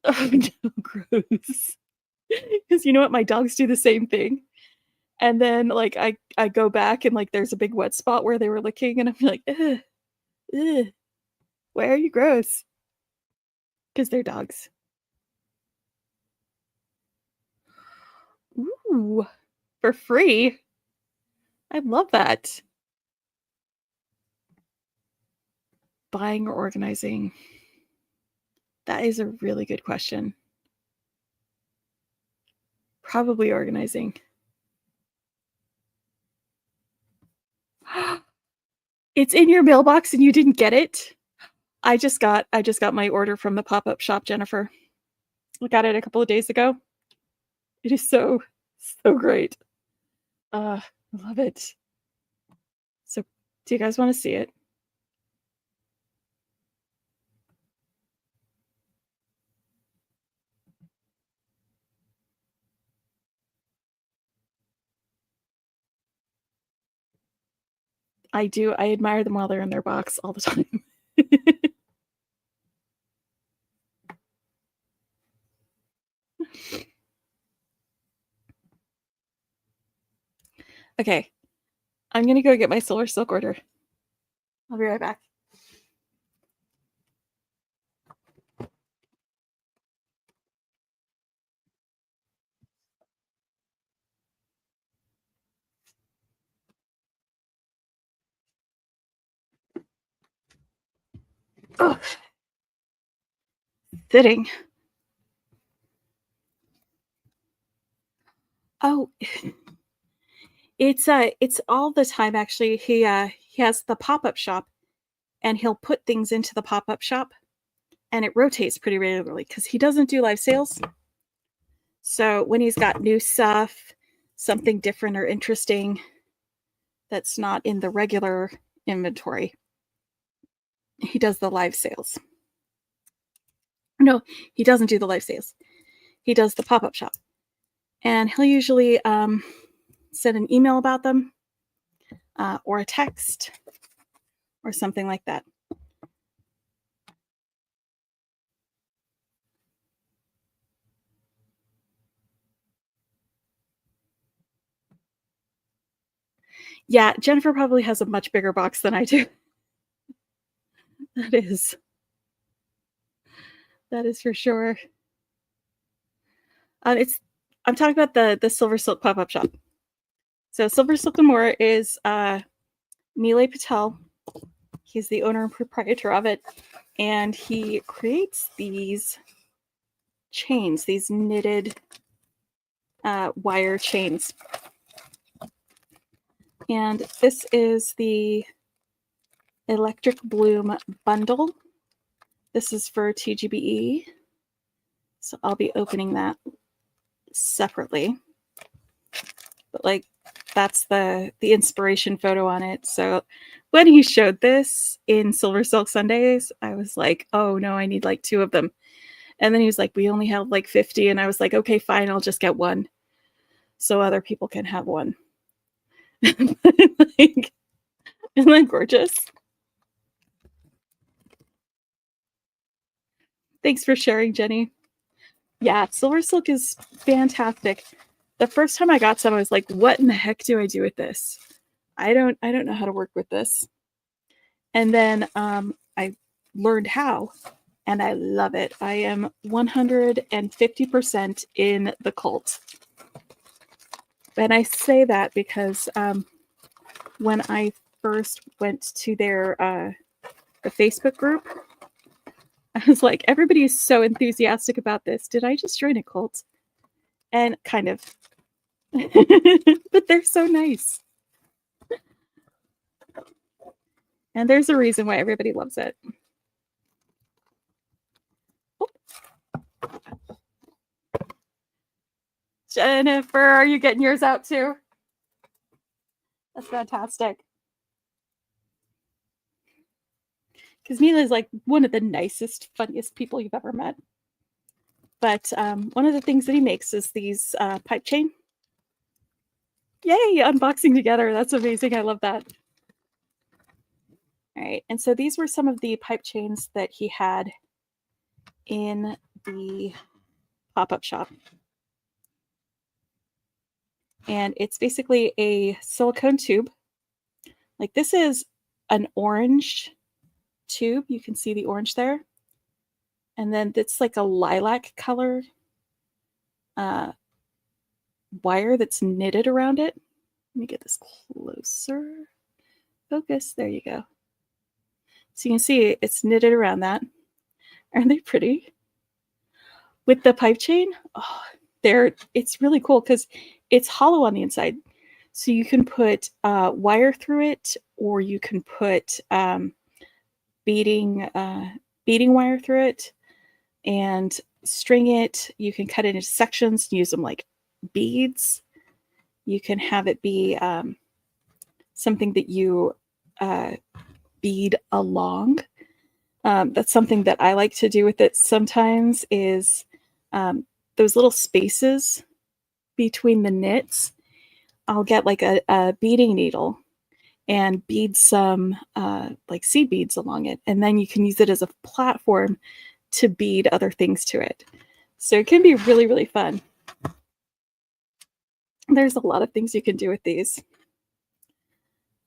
Oh, no, gross. Because you know what? My dogs do the same thing. And then, like, I go back and, like, there's a big wet spot where they were licking, and I'm like, ugh, ugh, why are you gross? Because they're dogs. Ooh, for free? I love that. Buying or organizing? That is a really good question. Probably organizing. It's in your mailbox and you didn't get it? I just got my order from the pop-up shop, Jennifer. I got it a couple of days ago. It is so, so great. I love it. So, do you guys wanna see it? I do. I admire them while they're in their box all the time. Okay, I'm gonna go get my silver silk order. I'll be right back. Oh, sitting. Oh, it's all the time actually. He has the pop-up shop and he'll put things into the pop-up shop and it rotates pretty regularly because he doesn't do live sales. So when he's got new stuff, something different or interesting that's not in the regular inventory, he does the live sales. No, he doesn't do the live sales. He does the pop-up shop. And he'll usually send an email about them or a text or something like that. Yeah, Jennifer probably has a much bigger box than I do. That is. That is for sure. It's I'm talking about the Silver Silk pop-up shop. So Silver Silk and More is Nilay Patel. He's the owner and proprietor of it, and he creates these chains, these knitted wire chains. And this is the Electric Bloom bundle. This is for TGBE. So I'll be opening that separately. But like that's the inspiration photo on it. So when he showed this in Silver Silk Sundays, I was like, oh no, I need like 2 of them. And then he was like, we only have like 50. And I was like, okay, fine, I'll just get one so other people can have one. Like, isn't that gorgeous? Thanks for sharing, Jenny. Yeah, Silver Silk is fantastic. The first time I got some, I was like, what in the heck do I do with this? I don't know how to work with this. And then I learned how, and I love it. I am 150% in the cult. And I say that because when I first went to their the Facebook group, I was like, everybody is so enthusiastic about this. Did I just join a cult? And kind of. But they're so nice. And there's a reason why everybody loves it. Jennifer, are you getting yours out too? That's fantastic. Because Mila is like one of the nicest, funniest people you've ever met. But one of the things that he makes is these pipe chain. Yay, unboxing together. That's amazing. I love that. All right. And so these were some of the pipe chains that he had in the pop-up shop. And it's basically a silicone tube. Like this is an orange tube. You can see the orange there. And then it's like a lilac color wire that's knitted around it. Let me get this closer. Focus. There you go. So you can see it's knitted around that. Aren't they pretty? With the pipe chain, oh, it's really cool because it's hollow on the inside. So you can put wire through it, or you can put beading wire through it and string it. You can cut it into sections, use them like beads. You can have it be something that you bead along. That's something that I like to do with it sometimes is those little spaces between the knits. I'll get like a beading needle and bead some like seed beads along it. And then you can use it as a platform to bead other things to it. So it can be really, really fun. There's a lot of things you can do with these.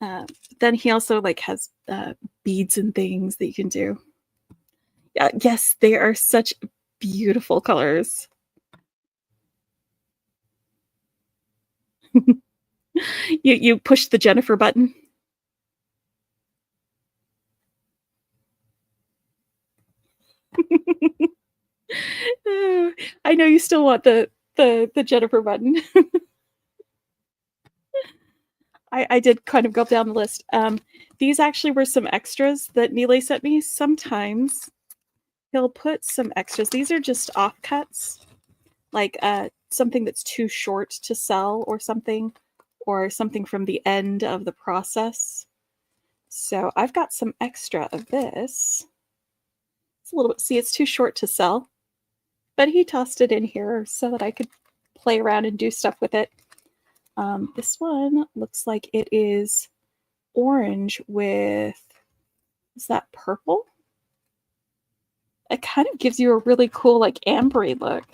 Then he also like has beads and things that you can do. Yes, they are such beautiful colors. You push the Jennifer button. I know you still want the Jennifer button. I did kind of go down the list. These actually were some extras that Nile sent me. Sometimes he'll put some extras. These are just offcuts, like something that's too short to sell or something from the end of the process. So I've got some extra of this. It's a little bit, see, it's too short to sell, but he tossed it in here so that I could play around and do stuff with it. This one looks like it is orange with, is that purple? It kind of gives you a really cool, like, ambery look.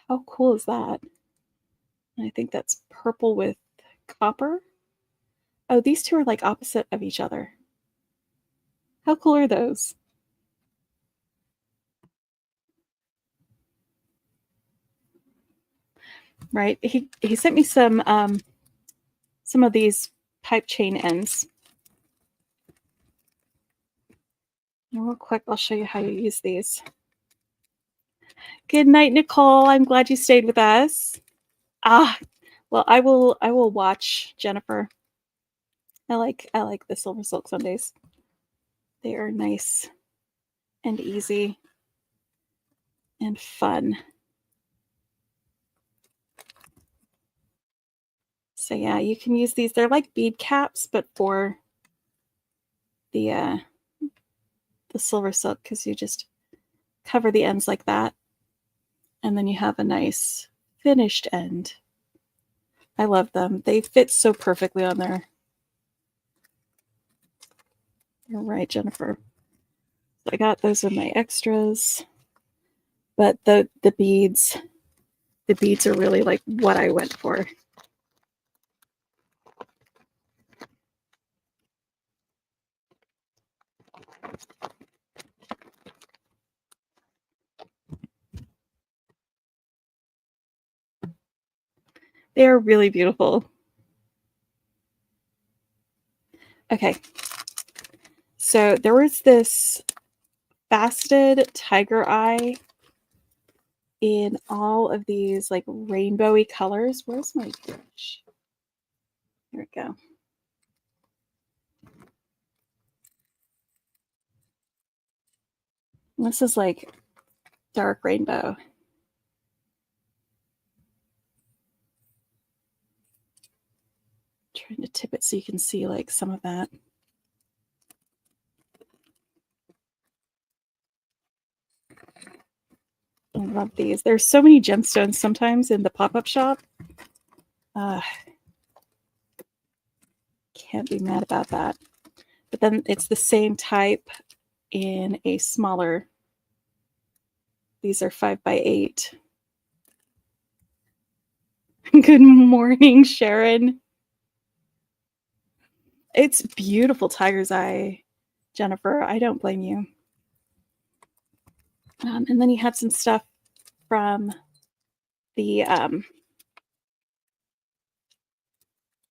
How cool is that? I think that's purple with copper. Oh, these two are like opposite of each other. How cool are those? Right. He sent me some of these pipe chain ends. And real quick, I'll show you how you use these. Good night, Nicole. I'm glad you stayed with us. Well, I will watch Jennifer. I like the Silver Silk Sundays. They are nice and easy and fun. So yeah, you can use these. They're like bead caps, but for the silver silk, because you just cover the ends like that, and then you have a nice finished end. I love them. They fit so perfectly on there. You're right, Jennifer. So I got those with my extras, but the beads are really like what I went for. They are really beautiful. Okay. So there was this faceted tiger eye in all of these like rainbowy colors. Where's my brush? Here we go. This is like dark rainbow. Trying to tip it so you can see like some of that. I love these. There's so many gemstones sometimes in the pop-up shop. Can't be mad about that. But then it's the same type in a smaller. These are 5x8. Good morning, Sharon. It's beautiful tiger's eye, Jennifer. I don't blame you. And then you have some stuff from the other.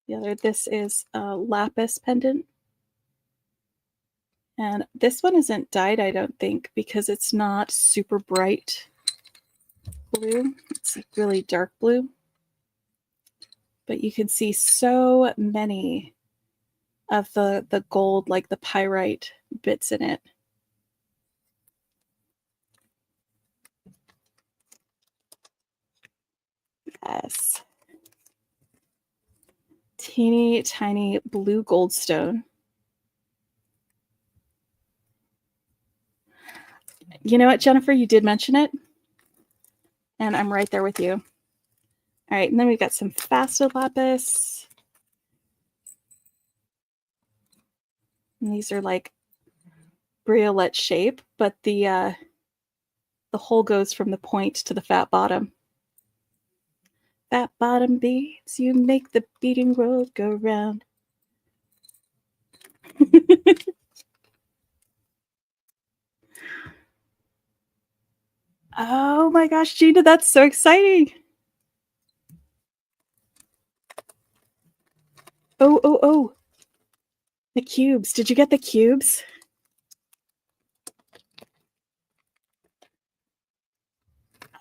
This is a lapis pendant. And this one isn't dyed, I don't think, because it's not super bright blue. It's like really dark blue. But you can see so many of the gold, like the pyrite bits in it. Yes. Teeny tiny blue goldstone. You know what, Jennifer? You did mention it. And I'm right there with you. All right, and then we've got some faceted lapis. And these are like briolette shape, but the hole goes from the point to the fat bottom. Fat bottom beads, you make the beating world go round. Oh my gosh, Gina, that's so exciting. Oh. The cubes. Did you get the cubes?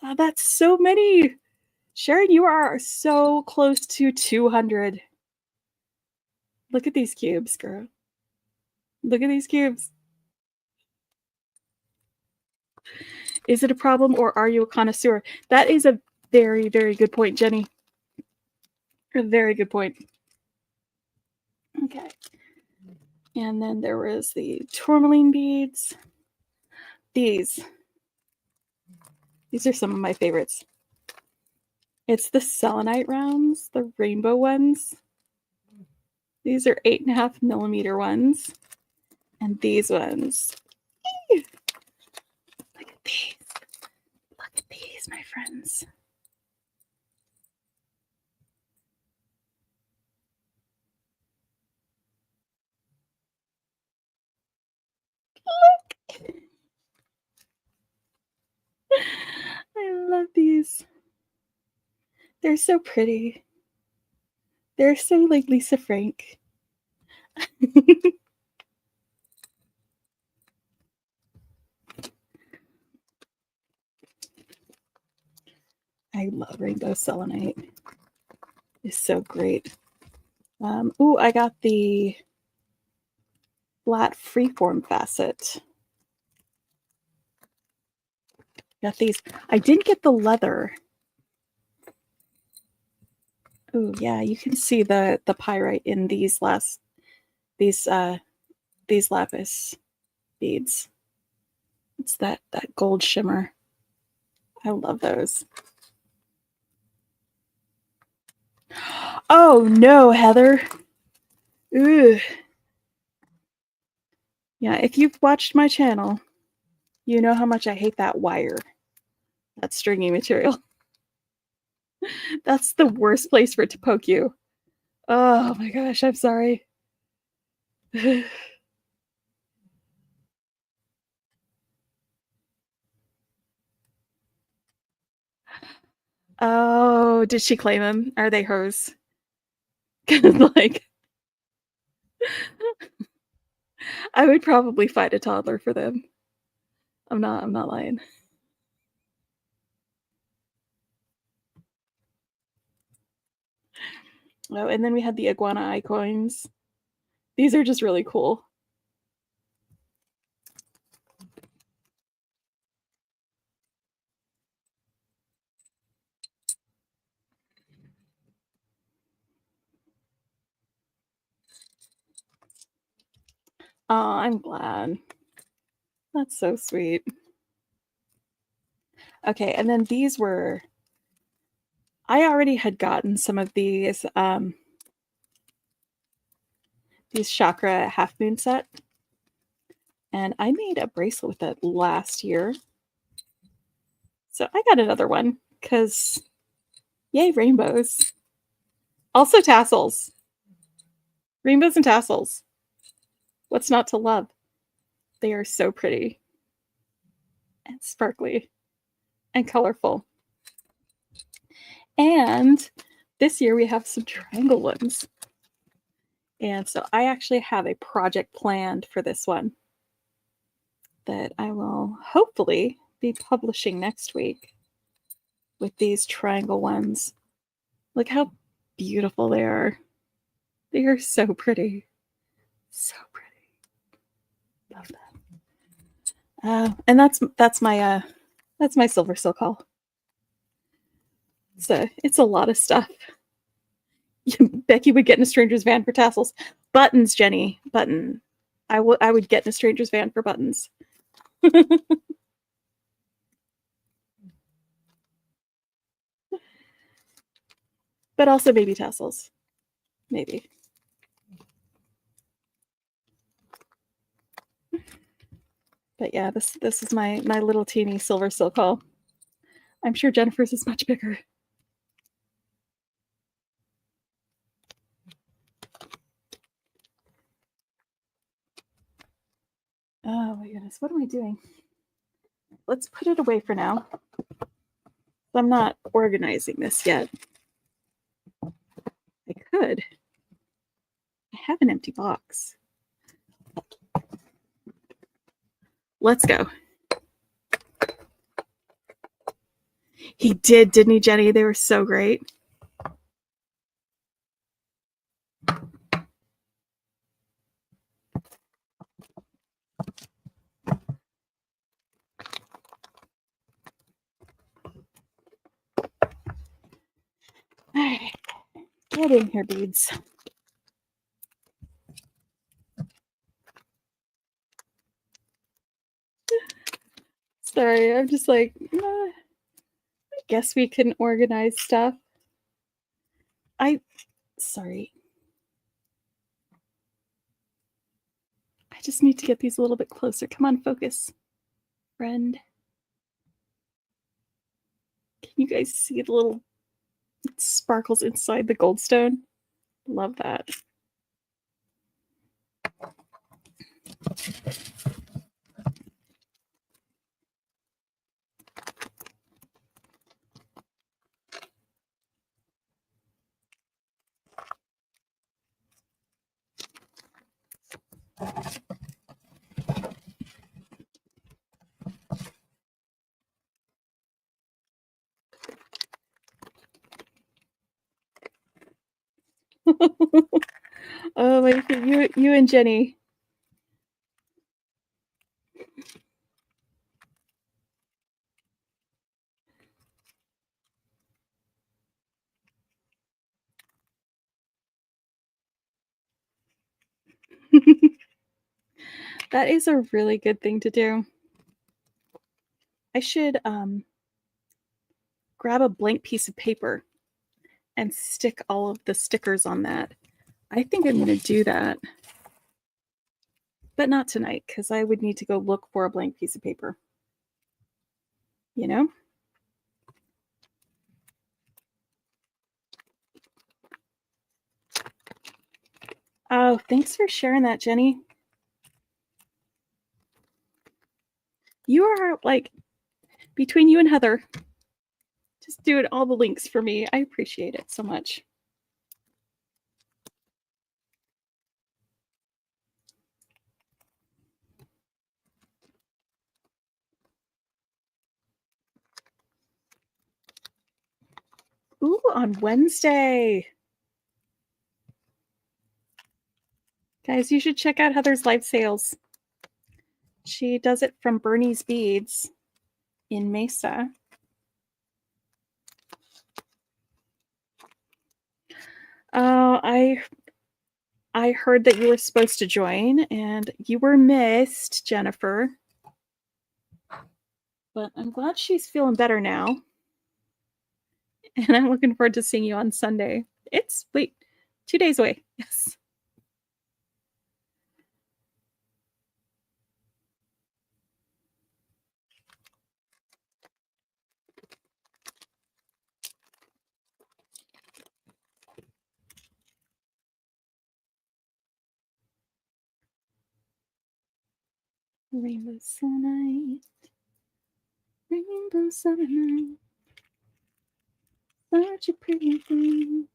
Oh, that's so many. Sharon, you are so close to 200. Look at these cubes, girl. Look at these cubes. Is it a problem or are you a connoisseur? That is a very, very good point, Jenny. A very good point. Okay. And then there was the tourmaline beads. These are some of my favorites. It's the selenite rounds, the rainbow ones. These are 8.5mm ones. And these ones. Look at these. Look at these, my friends. Look. I love these. They're so pretty. They're so like Lisa Frank. I love rainbow selenite. It's so great. Ooh, I got the flat freeform facet. Got these. I didn't get the leather. Ooh, yeah, you can see the pyrite in these lapis beads. It's that gold shimmer. I love those. Oh no, Heather. Ugh. Yeah, if you've watched my channel, you know how much I hate that wire. That stringy material. That's the worst place for it to poke you. Oh my gosh, I'm sorry. Oh, did she claim them? Are they hers? Like, I would probably fight a toddler for them. I'm not lying. Oh, and then we had the iguana eye coins. These are just really cool. Oh, I'm glad. That's so sweet. Okay, and then I already had gotten some of these chakra half moon set, and I made a bracelet with it last year. So I got another one because yay, rainbows. Also tassels. Rainbows and tassels. What's not to love? They are so pretty and sparkly and colorful. And this year we have some triangle ones. And so I actually have a project planned for this one that I will hopefully be publishing next week with these triangle ones. Look how beautiful they are. They are so pretty. So pretty. Love that. And that's my silver silk haul. So it's a lot of stuff. Becky would get in a stranger's van for tassels. Buttons, Jenny. Button. I would get in a stranger's van for buttons. But also baby tassels. Maybe. But yeah, this is my little teeny silver silk haul. I'm sure Jennifer's is much bigger. Oh my goodness, what am I doing? Let's put it away for now. I'm not organizing this yet. I could. I have an empty box. Let's go. He did, didn't he, Jenny? They were so great. All right. Get in here, beads. Sorry, I'm just like, I guess we can organize stuff. Sorry. I just need to get these a little bit closer. Come on, focus, friend. Can you guys see the little sparkles inside the goldstone? Love that. Oh, you and Jenny. That is a really good thing to do. I should grab a blank piece of paper and stick all of the stickers on that. I think I'm going to do that. But not tonight, because I would need to go look for a blank piece of paper. You know? Oh, thanks for sharing that, Jenny. You are like, between you and Heather, just doing all the links for me. I appreciate it so much. Ooh, on Wednesday. Guys, you should check out Heather's live sales. She does it from Bernie's Beads in Mesa. Oh, I heard that you were supposed to join, and you were missed, Jennifer. But I'm glad she's feeling better now. And I'm looking forward to seeing you on Sunday. It's, wait, 2 days away. Yes. Rainbow sunlight. Rainbow sunlight. Such a pretty thing.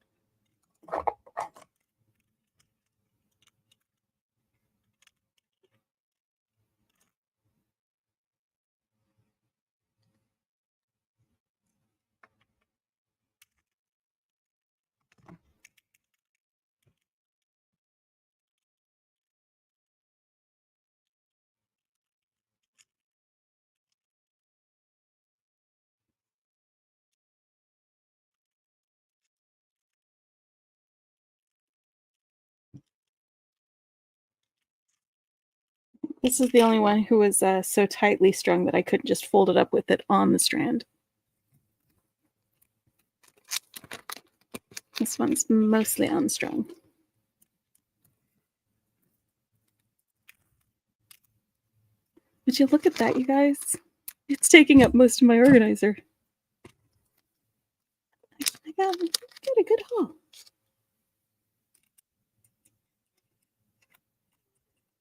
This is the only one who was so tightly strung that I couldn't just fold it up with it on the strand. This one's mostly unstrung. Would you look at that, you guys? It's taking up most of my organizer. I got a good haul.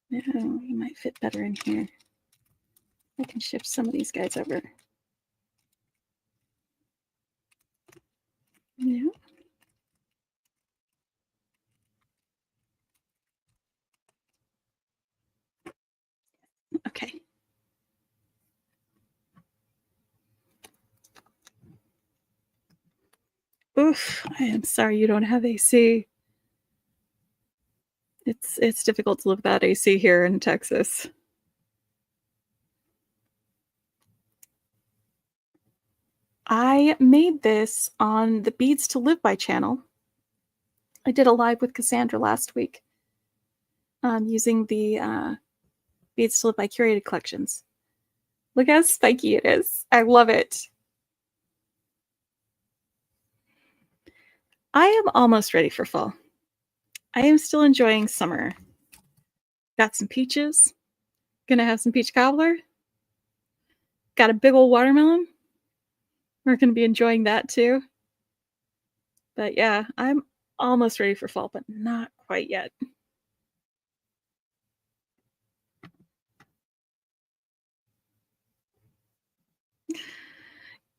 No, you might fit better in here. I can shift some of these guys over. Yeah. Okay. Oof, I am sorry you don't have AC. It's difficult to live without AC here in Texas. I made this on the Beads to Live By channel. I did a live with Cassandra last week using the Beads to Live By curated collections. Look how spiky it is. I love it. I am almost ready for fall. I am still enjoying summer. Got some peaches. Gonna have some peach cobbler. Got a big old watermelon. We're gonna be enjoying that too. But yeah, I'm almost ready for fall, but not quite yet.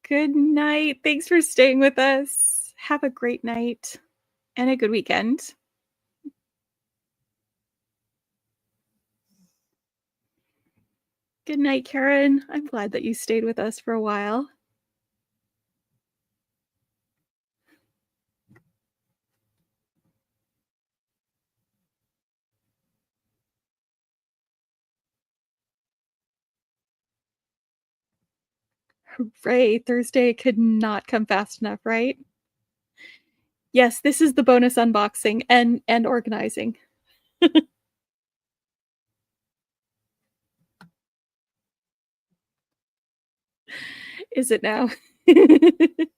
Good night. Thanks for staying with us. Have a great night and a good weekend. Good night, Karen. I'm glad that you stayed with us for a while. Hooray, Thursday could not come fast enough, right? Yes, this is the bonus unboxing and organizing. Is it now? Good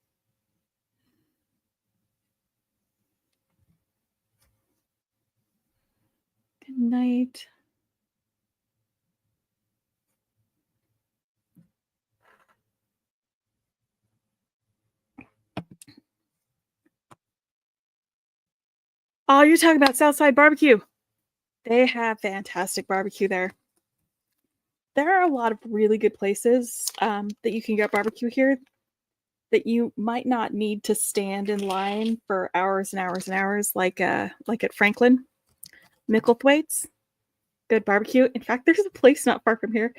night. Oh, you're talking about Southside Barbecue. They have fantastic barbecue there. There are a lot of really good places that you can get barbecue here that you might not need to stand in line for hours and hours and hours, like at Franklin, Micklethwaite's. Good barbecue. In fact, there's a place not far from here.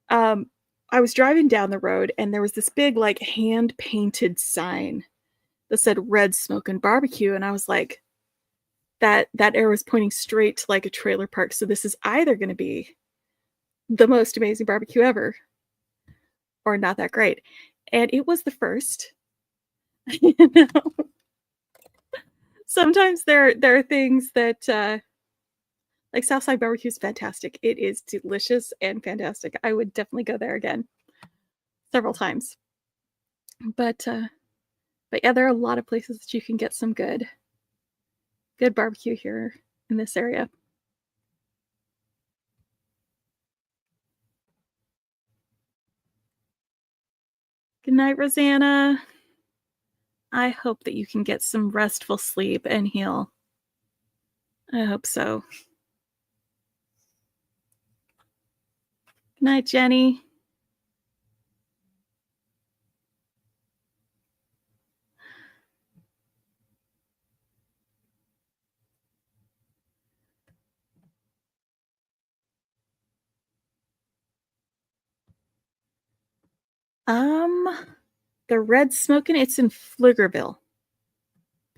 I was driving down the road and there was this big, like, hand painted sign that said Red Smoke and Barbecue, and I was like, that arrow is pointing straight to like a trailer park. So this is either going to be the most amazing barbecue ever, or not that great. And it was the first. You know? Sometimes there are things that, like Southside barbecue is fantastic. It is delicious and fantastic. I would definitely go there again several times. But, uh, but yeah, there are a lot of places that you can get some good barbecue here in this area. Good night, Rosanna. I hope that you can get some restful sleep and heal. I hope so. Good night, Jenny. Um, the Red Smokin', it's in Pflugerville.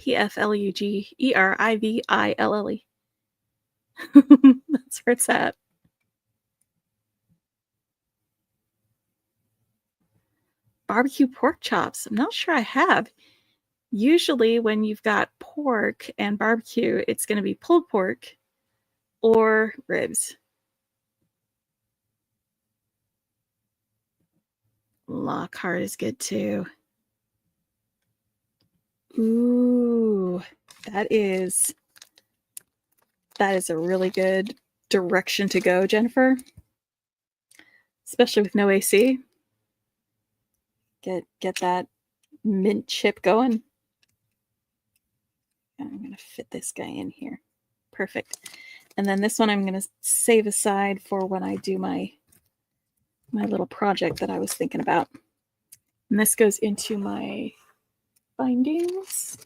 Pflugeriville. That's where it's at. Barbecue pork chops. I'm not sure I have. Usually, when you've got pork and barbecue, it's going to be pulled pork or ribs. Lockhart is good too. Ooh, that is a really good direction to go, Jennifer. Especially with no AC. Get that mint chip going. I'm going to fit this guy in here. Perfect. And then this one I'm going to save aside for when I do my little project that I was thinking about. And this goes into my bindings.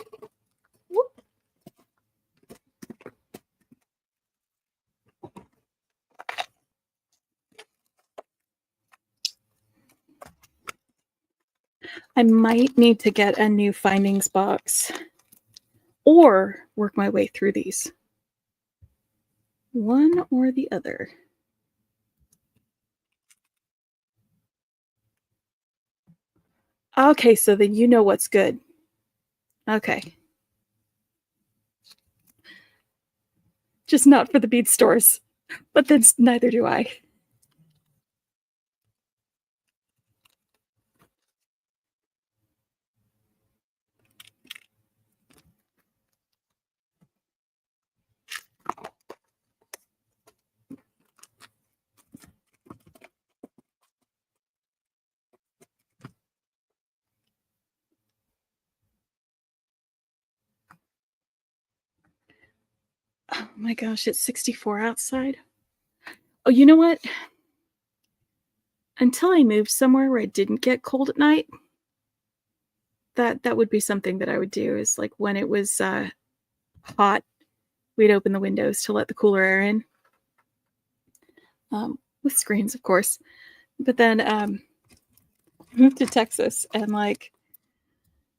Whoop. I might need to get a new findings box or work my way through these. One or the other. Okay, so then you know what's good. Okay. Just not for the bead stores, but then neither do I. Oh my gosh, it's 64 outside. Oh, you know what? Until I moved somewhere where it didn't get cold at night, that would be something that I would do is like when it was hot, we'd open the windows to let the cooler air in. With screens, of course. But then moved to Texas and like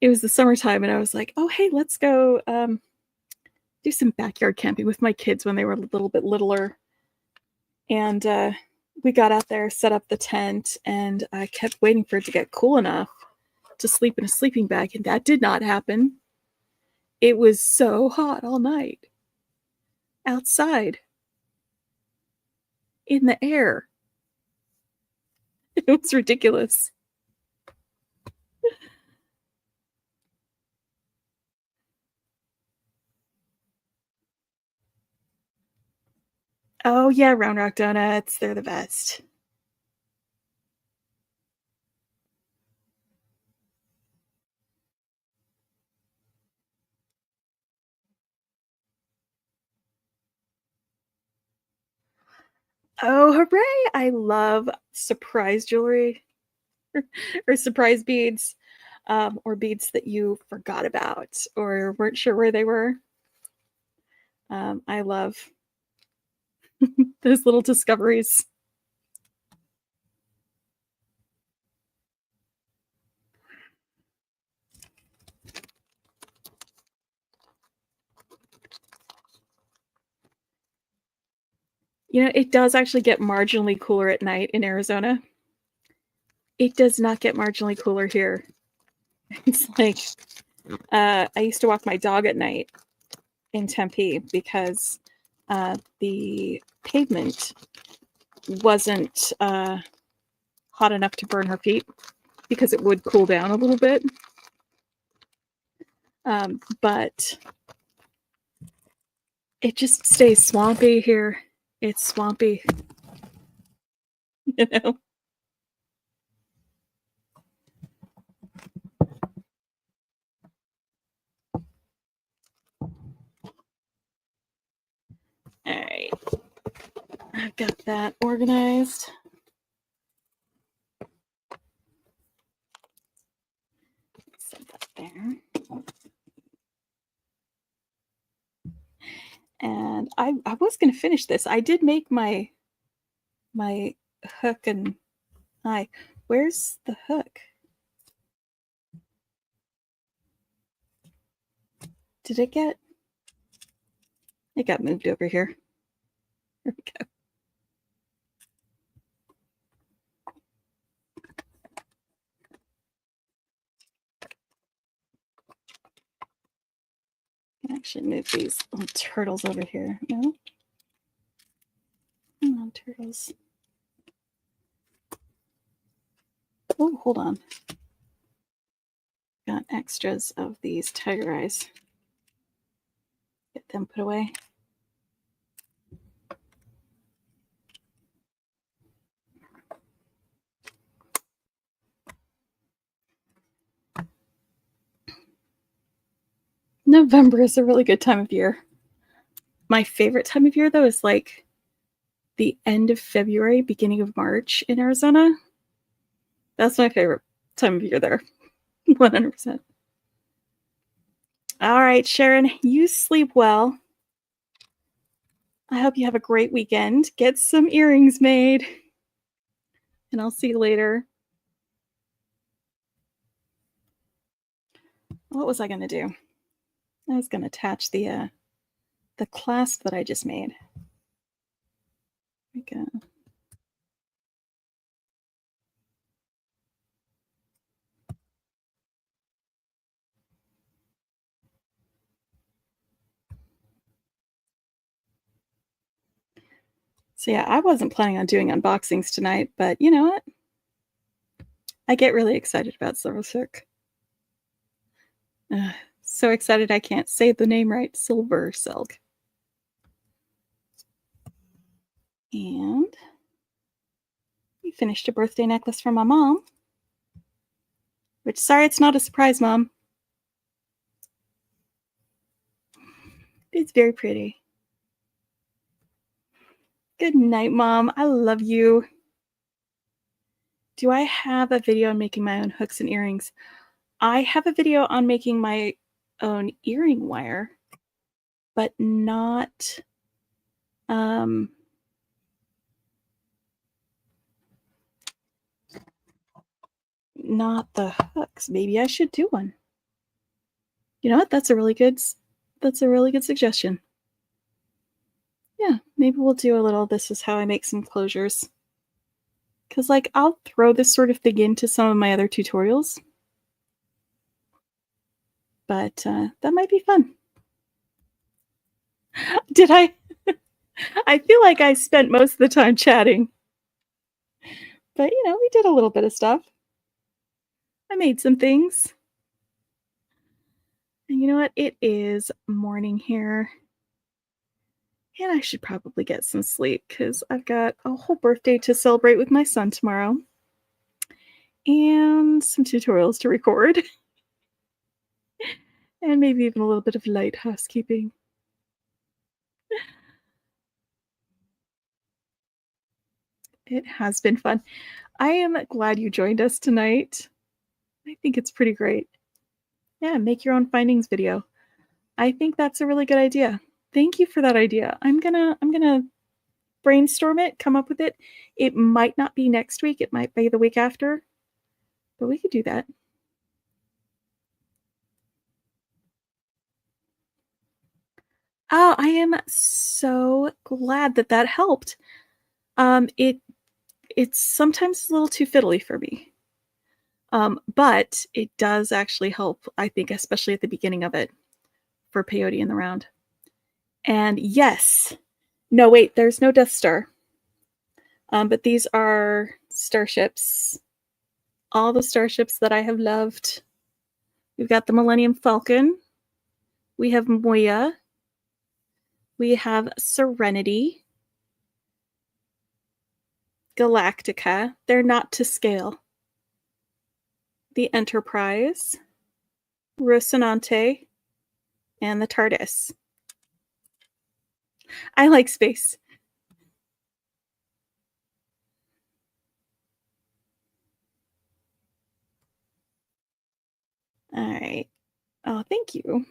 it was the summertime and I was like, oh hey, let's go do some backyard camping with my kids when they were a little bit littler. And we got out there, set up the tent, and I kept waiting for it to get cool enough to sleep in a sleeping bag, and that did not happen. It was so hot all night outside in the air. It was ridiculous. Oh yeah, Round Rock Donuts, they're the best. Oh, hooray! I love surprise jewelry or surprise beads, or beads that you forgot about or weren't sure where they were. I love those little discoveries. You know, it does actually get marginally cooler at night in Arizona. It does not get marginally cooler here. It's like I used to walk my dog at night, in Tempe because the pavement wasn't hot enough to burn her feet because it would cool down a little bit. But it just stays swampy here. It's swampy, you know. All right, I've got that organized. Set that there. And I was going to finish this. I did make my hook and eye. Where's the hook? Did it get? It got moved over here. There we go. Actually move these little turtles over here. No? Come on, turtles. Oh, hold on. Got extras of these tiger eyes. Get them put away. November is a really good time of year. My favorite time of year, though, is like the end of February, beginning of March in Arizona. That's my favorite time of year there. 100%. All right, Sharon, you sleep well. I hope you have a great weekend. Get some earrings made. And I'll see you later. What was I going to do? I was going to attach the clasp that I just made. There we go. So yeah, I wasn't planning on doing unboxings tonight, but you know what? I get really excited about Silver Silk. So excited I can't say the name right. Silver Silk. And we finished a birthday necklace for my mom. Which, sorry, it's not a surprise, Mom. It's very pretty. Good night, Mom. I love you. Do I have a video on making my own hooks and earrings? I have a video on making my own earring wire, but not not the hooks. Maybe I should do one. You know what? That's a really good suggestion. Yeah, maybe we'll do a little this is how I make some closures. Because, like, I'll throw this sort of thing into some of my other tutorials. But that might be fun. Did I? I feel like I spent most of the time chatting. But, you know, we did a little bit of stuff. I made some things. And you know what? It is morning here. And I should probably get some sleep because I've got a whole birthday to celebrate with my son tomorrow. And some tutorials to record. And maybe even a little bit of light housekeeping. It has been fun. I am glad you joined us tonight. I think it's pretty great. Yeah, make your own findings video. I think that's a really good idea. Thank you for that idea. I'm gonna brainstorm it, come up with it. It might not be next week. It might be the week after. But we could do that. Oh, I am so glad that that helped. It's sometimes a little too fiddly for me. But it does actually help, I think, especially at the beginning of it for peyote in the round. And yes, no, wait, there's no Death Star. But these are starships. All the starships that I have loved. We've got the Millennium Falcon. We have Moya. We have Serenity. Galactica. They're not to scale. The Enterprise. Rocinante. And the TARDIS. I like space. All right. Oh, thank you.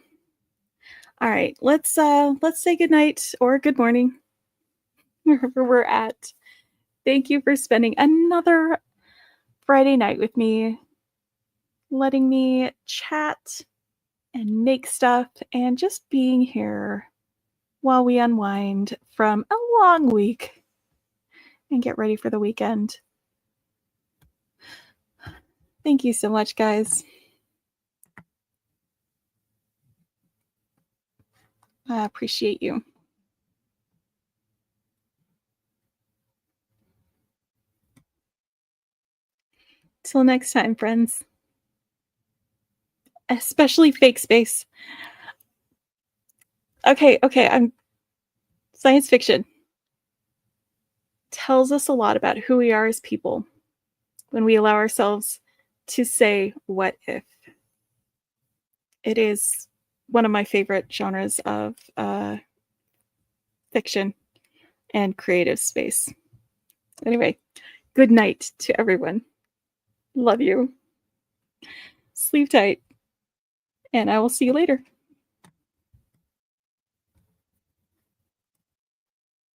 All right, let's say good night or good morning wherever we're at. Thank you for spending another Friday night with me, letting me chat and make stuff and just being here while we unwind from a long week and get ready for the weekend. Thank you so much, guys. I appreciate you. Till next time, friends. Especially fake space. Okay, I'm science fiction tells us a lot about who we are as people when we allow ourselves to say what if. It is one of my favorite genres of fiction and creative space. Anyway, good night to everyone. Love you. Sleep tight, and I will see you later.